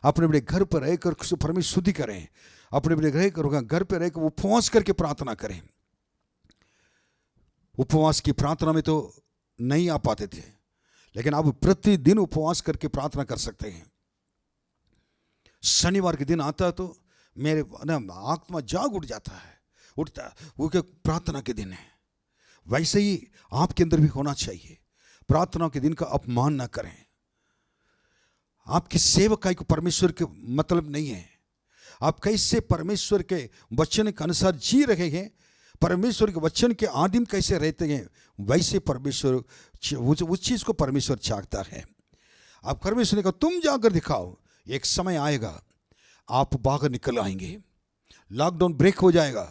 अपने अपने घर पर रहकर परमेश्वर स्तुति करें, अपने अपने घर पर रहकर उपवास करके प्रार्थना करें। उपवास की प्रार्थना में तो नहीं आ पाते थे, लेकिन आप प्रतिदिन उपवास करके प्रार्थना कर सकते हैं। शनिवार के दिन आता है तो मेरे आत्मा जाग उठता वो क्या प्रार्थना के दिन है। वैसे ही आपके अंदर भी होना चाहिए। प्रार्थना के दिन का अपमान ना करें। आपकी सेवकाई को परमेश्वर के मतलब नहीं है, आप कैसे परमेश्वर के वचन के अनुसार जी रहे हैं, परमेश्वर के वचन के आदिम कैसे रहते हैं, वैसे परमेश्वर उस चीज़ को परमेश्वर चाहता है। अब परमेश्वर ने कहा तुम जाकर दिखाओ, एक समय आएगा आप बाहर निकल आएंगे, लॉकडाउन ब्रेक हो जाएगा,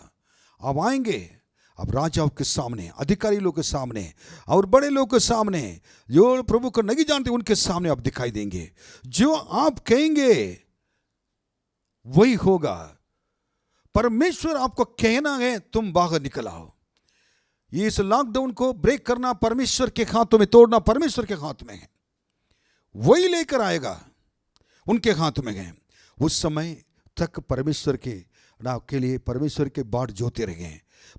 आप आएंगे, अब राजाओं के सामने, अधिकारी लोग के सामने और बड़े लोग के सामने, जो प्रभु को नहीं जानते उनके सामने आप दिखाई देंगे। जो आप कहेंगे वही होगा। परमेश्वर आपको कहना है तुम बाहर निकल आओ। ये इस लॉकडाउन को ब्रेक करना परमेश्वर के हाथों में, तोड़ना परमेश्वर के हाथ में है। वही लेकर आएगा, उनके हाथ में है। उस समय तक परमेश्वर के लिए परमेश्वर के बाट जोते रहे।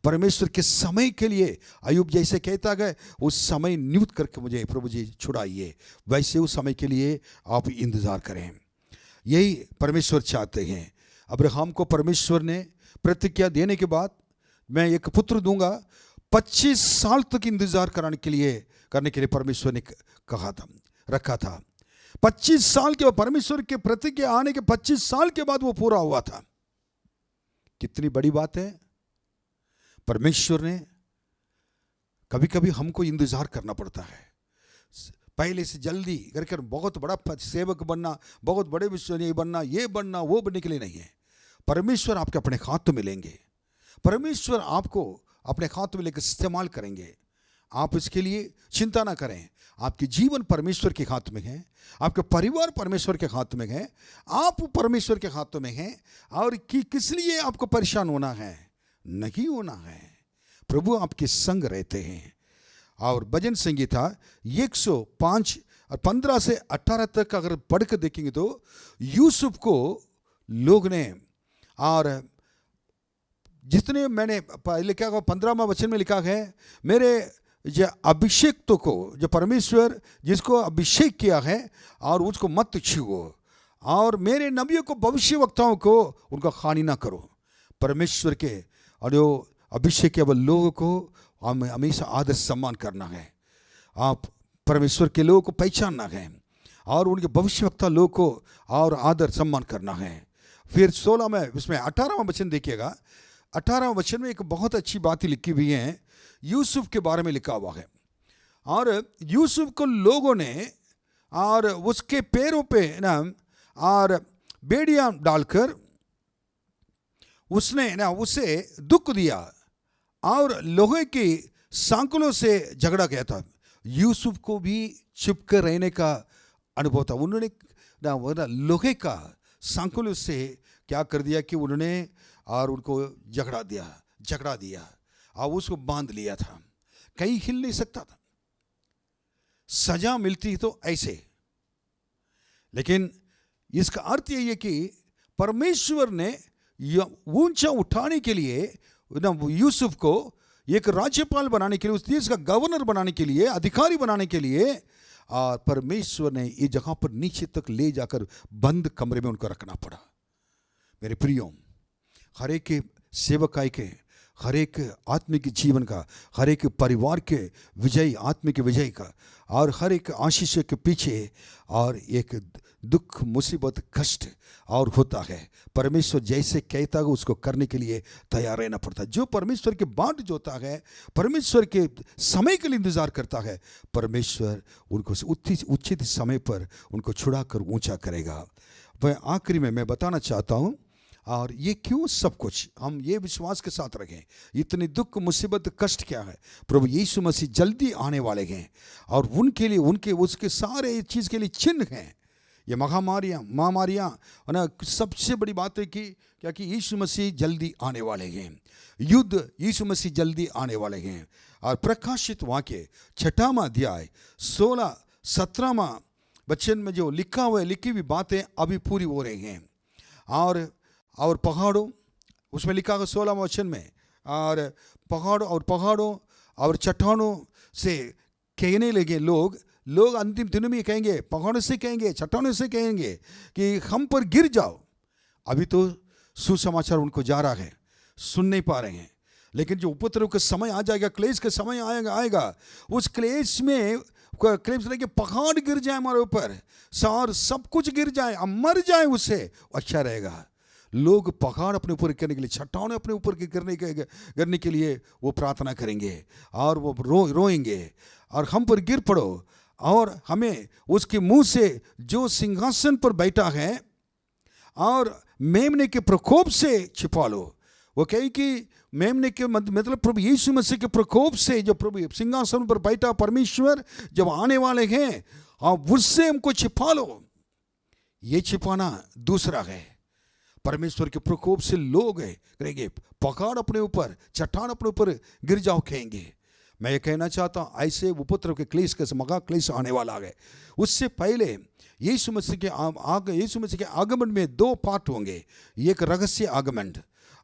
परमेश्वर के समय के लिए अय्यूब जैसे कहता गया, उस समय नियुक्त करके मुझे प्रभु जी छुड़ाइए, वैसे उस समय के लिए आप इंतजार करें। यही परमेश्वर चाहते हैं। अब्राहम को परमेश्वर ने प्रतिज्ञा देने के बाद मैं एक पुत्र दूंगा, 25 साल तक इंतजार करने के लिए परमेश्वर ने कहा था, रखा था। 25 साल के बाद परमेश्वर के प्रतिज्ञा आने के 25 साल के बाद वो पूरा हुआ था। कितनी बड़ी बात है। परमेश्वर ने कभी कभी हमको इंतजार करना पड़ता है, पहले से जल्दी करके बहुत बड़ा सेवक बनना, बहुत बड़े विश्वसनीय बनना, ये बनना वो बनने के लिए नहीं है। परमेश्वर आपके अपने हाथ में लेंगे, परमेश्वर आपको अपने हाथ में लेकर इस्तेमाल करेंगे। आप इसके लिए चिंता ना करें। आपके जीवन परमेश्वर के हाथ में है, आपका परिवार परमेश्वर के हाथ में है, आप परमेश्वर के हाथों में हैं। और किस लिए आपको परेशान होना है? नहीं होना है। प्रभु आपके संग रहते हैं। और भजन संगीता 105 और 15 से 18 तक अगर पढ़ कर देखेंगे तो यूसुफ को लोग ने, और जितने मैंने पहले क्या कहा, 15वां वचन में लिखा है, मेरे जो अभिषेक्तों को, जो परमेश्वर जिसको अभिषेक किया है और उसको मत छुओ, और मेरे नबियों को, भविष्यवक्ताओं को उनका हानि ना करो। परमेश्वर के और जो अभिषेक केवल लोगों को हमें हमेशा आदर सम्मान करना है। आप परमेश्वर के लोगों को पहचानना है और उनके भविष्यवक्ता लोगों को और आदर सम्मान करना है। फिर 16 में उसमें 18वां वचन देखिएगा। 18वां वचन में एक बहुत अच्छी बात लिखी हुई है, यूसुफ के बारे में लिखा हुआ है। और यूसुफ को लोगों ने और उसके पैरों पे ना और बेड़ियां डालकर उसने ना उसे दुख दिया और लोहे की सांकलों से झगड़ा किया था। यूसुफ को भी छिप कर रहने का अनुभव था। उन्होंने ना लोहे का सांकलों से क्या कर दिया कि उन्होंने और उनको झगड़ा दिया और उसको बांध लिया था। कहीं हिल नहीं सकता था। सजा मिलती तो ऐसे, लेकिन इसका अर्थ यही है कि परमेश्वर ने ऊंचा उठाने के लिए यूसुफ को एक राज्यपाल बनाने के लिए, उस देश का गवर्नर बनाने के लिए, अधिकारी बनाने के लिए, और परमेश्वर ने ये जगह पर नीचे तक ले जाकर बंद कमरे में उनको रखना पड़ा। मेरे प्रियो, हर एक सेवकाई के, हर एक आत्मिक जीवन का, हर एक परिवार के विजय, आत्मिक विजय का, और हर एक आशीष के पीछे और एक दुख, मुसीबत, कष्ट और होता है। परमेश्वर जैसे कहता है उसको करने के लिए तैयार रहना पड़ता है। जो परमेश्वर के बाट जोता है, परमेश्वर के समय के लिए इंतजार करता है, परमेश्वर उनको उचित समय पर उनको छुड़ा कर ऊंचा करेगा। वह आखिरी में मैं बताना चाहता हूँ, और ये क्यों सब कुछ हम ये विश्वास के साथ रखें, इतनी दुख, मुसीबत, कष्ट क्या है, प्रभु यीशु मसीह जल्दी आने वाले हैं और उनके लिए उसके सारे चीज़ के लिए चिन्ह हैं। ये महामारियाँ ना, सबसे बड़ी बात है कि क्या कि यीशु मसीह जल्दी आने वाले हैं। युद्ध, यीशु मसीह जल्दी आने वाले हैं। और प्रकाशित वाक्य 6वां अध्याय 16-17वां वचन में जो लिखा हुआ है, लिखी हुई बातें अभी पूरी हो रही हैं। और पहाड़ों, उसमें लिखा है 16वां वचन में, और पहाड़ों और चट्टानों से कहने लगे लोग अंतिम दिनों में कहेंगे, पहाड़ों से कहेंगे, चट्टानों से कहेंगे कि हम पर गिर जाओ। अभी तो सुसमाचार उनको जा रहा है, सुन नहीं पा रहे हैं, लेकिन जो उपद्रव का समय आ जाएगा, क्लेश का समय आएगा, उस क्लेश लगे पहाड़ गिर जाए हमारे ऊपर, सार सब कुछ गिर जाए, हम मर जाए, उससे अच्छा रहेगा। लोग पहाड़ अपने ऊपर करने के लिए, चट्टान अपने ऊपर करने के लिए वो प्रार्थना करेंगे और वो रोएंगे और हम पर गिर पड़ो और हमें उसके मुंह से जो सिंहासन पर बैठा है और मेमने के प्रकोप से छिपा लो। वो कहे कि मेमने के मतलब प्रभु यीशु मसीह के प्रकोप से, जो प्रभु सिंहासन पर बैठा परमेश्वर जब आने वाले हैं, आप उससे हमको छिपा लो। ये छिपाना दूसरा है। परमेश्वर के प्रकोप से लोग करेंगे, पहाड़ अपने ऊपर, चट्टान अपने ऊपर गिर जाओ कहेंगे। मैं ये कहना चाहता हूँ, ऐसे उपद्रव के क्लेश के महा क्लेश आने वाला है। उससे पहले यीशु मसीह के आगमन में दो पार्ट होंगे। एक रहस्य आगमन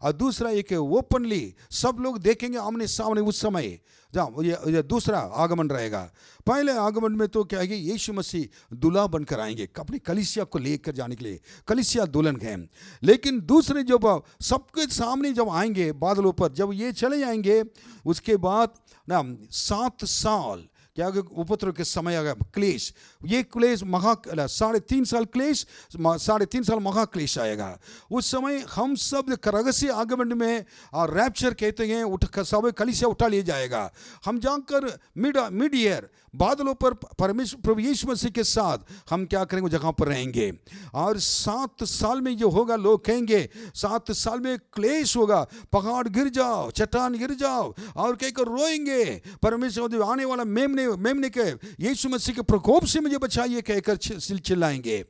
और दूसरा एक ओपनली सब लोग देखेंगे आमने सामने। उस समय जहाँ ये दूसरा आगमन रहेगा। पहले आगमन में तो क्या है, यीशु मसीह दुल्हा बनकर आएंगे अपनी कलीसिया को लेकर जाने के लिए, कलीसिया दुल्हन है। लेकिन दूसरे जब सबके सामने जब आएंगे बादलों पर, जब ये चले जाएंगे, उसके बाद ना 7 साल क्या उपद्रव के समय आ गया, क्लेश। ये क्लेश 3.5 साल क्लेश, 3.5 साल महा क्लेश आएगा। उस समय हम सब रहस्य आगमन में और रैप्चर कहते हैं, सब कलीसिया उठा लिया जाएगा। हम जाकर मिड ईयर बादलों पर परमेश्वर प्रभु यीशु मसीह के साथ हम क्या करेंगे, जगह पर रहेंगे। और 7 साल में जो होगा, लोग कहेंगे 7 साल में क्लेश होगा, पहाड़ गिर जाओ, चट्टान गिर जाओ और कहकर रोएंगे, परमेश्वर आने वाला मेमने के यीशु मसीह के प्रकोप से मुझे बचाइए कहकर चिल्लाएंगे।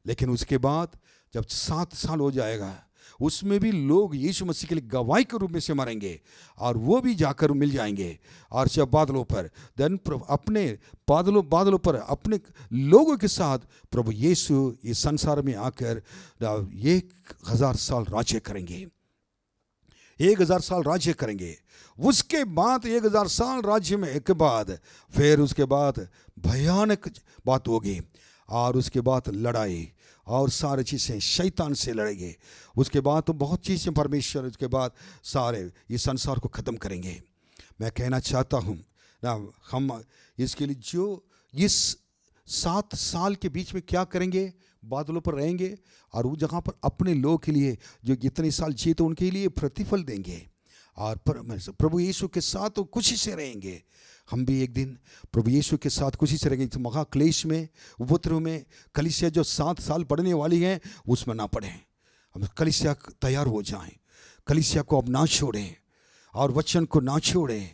लेकिन उसके बाद जब 7 साल हो जाएगा, उसमें भी लोग यीशु मसीह के लिए गवाही के रूप में से मरेंगे और वो भी जाकर मिल जाएंगे। और जब बादलों पर अपने बादलों पर अपने लोगों के साथ प्रभु यीशु इस संसार में आकर 1000 साल राज्य करेंगे। 1000 साल राज्य करेंगे। उसके बाद 1000 साल राज्य में के बाद फिर उसके बाद भयानक बात होगी और उसके बाद लड़ाई और सारी चीज़ें शैतान से लड़ेंगे। उसके बाद तो बहुत चीज़ें परमेश्वर उसके बाद सारे इस संसार को ख़त्म करेंगे। मैं कहना चाहता हूँ ना, हम इसके लिए जो इस 7 साल के बीच में क्या करेंगे, बादलों पर रहेंगे और उस जगह पर अपने लोग के लिए जो जितने साल जिए तो उनके लिए प्रतिफल देंगे और प्रभु यीशु के साथ तो खुशी से रहेंगे। हम भी एक दिन प्रभु यीशु के साथ खुशी से रहेंगे। महा क्लेश में, उपद्रव में कलीसिया जो 7 साल पढ़ने वाली है उसमें ना पढ़ें। हम कलीसिया तैयार हो जाएं, कलीसिया को अब ना छोड़ें और वचन को ना छोड़ें,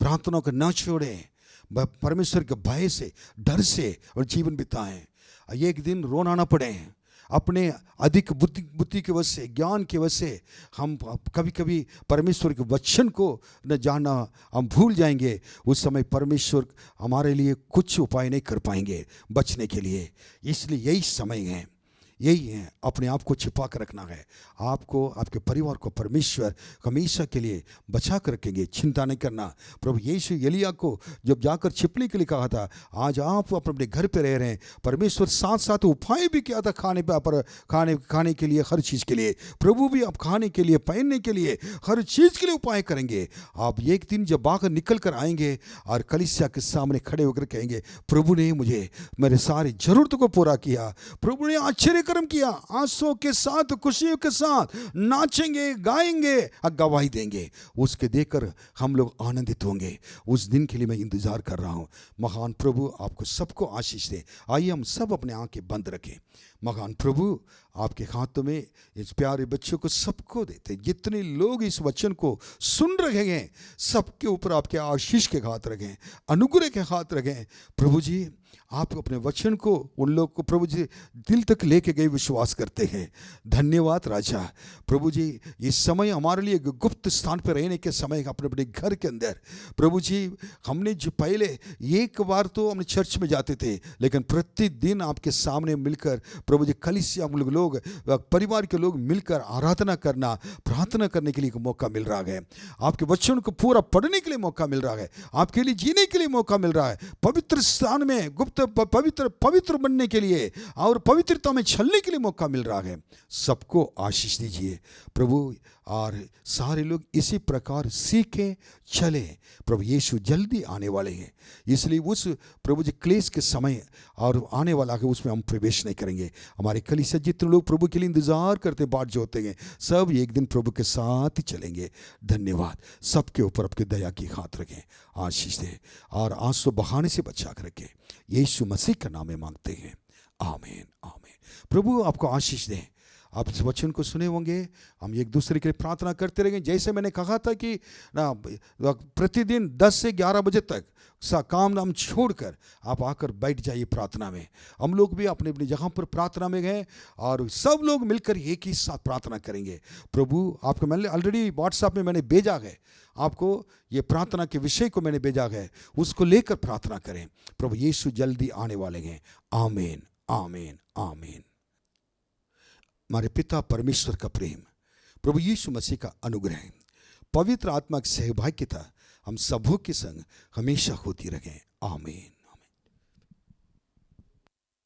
प्रार्थना को ना छोड़ें, परमेश्वर के भय से, डर से और जीवन बिताएं। एक दिन रोना ना पड़े, अपने अधिक बुद्धि के वजह से, ज्ञान के वजह से हम कभी कभी परमेश्वर के वचन को न जानना हम भूल जाएंगे। उस समय परमेश्वर हमारे लिए कुछ उपाय नहीं कर पाएंगे बचने के लिए। इसलिए यही समय है, यही है, अपने आप को छिपा कर रखना है। आपको, आपके परिवार को परमेश्वर हमेशा के लिए बचा कर रखेंगे, चिंता नहीं करना। प्रभु यीशु एलिया को जब जाकर छिपने के लिए कहा था, आज आप अपने घर पे रह रहे हैं, परमेश्वर साथ साथ उपाय भी किया था खाने के लिए, हर चीज़ के लिए। प्रभु भी आप खाने के लिए, पहनने के लिए, हर चीज़ के लिए उपाय करेंगे। आप एक दिन जब बाहर निकल कर आएंगे और कलीसिया के सामने खड़े होकर कहेंगे, प्रभु ने मुझे मेरे सारी ज़रूरतों को पूरा किया, प्रभु ने आश्चर्य कर्म किया। आंसुओं के साथ, खुशियों के साथ नाचेंगे, गाएंगे और गवाही देंगे। उसके देखकर हम लोग आनंदित होंगे। उस दिन के लिए मैं इंतजार कर रहा हूँ। महान प्रभु आपको सबको आशीष दे। आइए हम सब अपने आंखें बंद रखें। महान प्रभु आपके हाथों में इस प्यारे बच्चों को सबको देते, जितने लोग इस वचन को सुन रहे हैं सबके ऊपर आपके आशीष के हाथ रखें, अनुग्रह के हाथ रखें। प्रभु जी आप अपने वचन को उन लोग को प्रभु जी दिल तक लेके गए विश्वास करते हैं। धन्यवाद राजा। प्रभु जी इस समय हमारे लिए गुप्त स्थान पर रहने के समय अपने अपने घर के अंदर प्रभु जी हमने जो पहले एक बार तो हम चर्च में जाते थे, लेकिन प्रतिदिन आपके सामने मिलकर प्रभु जी कलीसिया लोग परिवार के लोग मिलकर आराधना करना, प्रार्थना करने के लिए मौका मिल रहा है। आपके वचन को पूरा पढ़ने के लिए मौका मिल रहा है, आपके लिए जीने के लिए मौका मिल रहा है। पवित्र स्थान में गुप्त पवित्र बनने के लिए और पवित्रता में चलने के लिए मौका मिल रहा है। सबको आशीष दीजिए प्रभु। और सारे लोग इसी प्रकार सीखें चले। प्रभु यीशु जल्दी आने वाले हैं, इसलिए उस प्रभु जी क्लेश के समय और आने वाला है उसमें हम प्रवेश नहीं करेंगे। हमारे कलीसिया जितने लोग प्रभु के लिए इंतजार करते बाट जोते हैं, सब एक दिन प्रभु के साथ ही चलेंगे। धन्यवाद। सबके ऊपर आपकी दया की हाथ रखें, आशीष दे और आंसू बहाने से बचा कर रखें। यीशु मसीह का नाम में मांगते हैं, आमीन आमीन। प्रभु आपको आशीष दें। आप इस वचन को सुने होंगे, हम एक दूसरे के लिए प्रार्थना करते रहेंगे। जैसे मैंने कहा था कि ना प्रतिदिन 10 से 11 बजे तक काम नाम छोड़कर आप आकर बैठ जाइए प्रार्थना में। हम लोग भी अपनी अपनी जगह पर प्रार्थना में गए और सब लोग मिलकर एक ही साथ प्रार्थना करेंगे। प्रभु आपको मैंने ऑलरेडी व्हाट्सएप में मैंने भेजा है, आपको ये प्रार्थना के विषय को मैंने भेजा है, उसको लेकर प्रार्थना करें। प्रभु यीशु जल्दी आने वाले हैं। आमीन आमीन आमीन। हमारे पिता परमेश्वर का प्रेम, प्रभु यीशु मसीह का अनुग्रह, पवित्र आत्मा की सहभागिता हम सबों के संग हमेशा होती रहे। आमीन।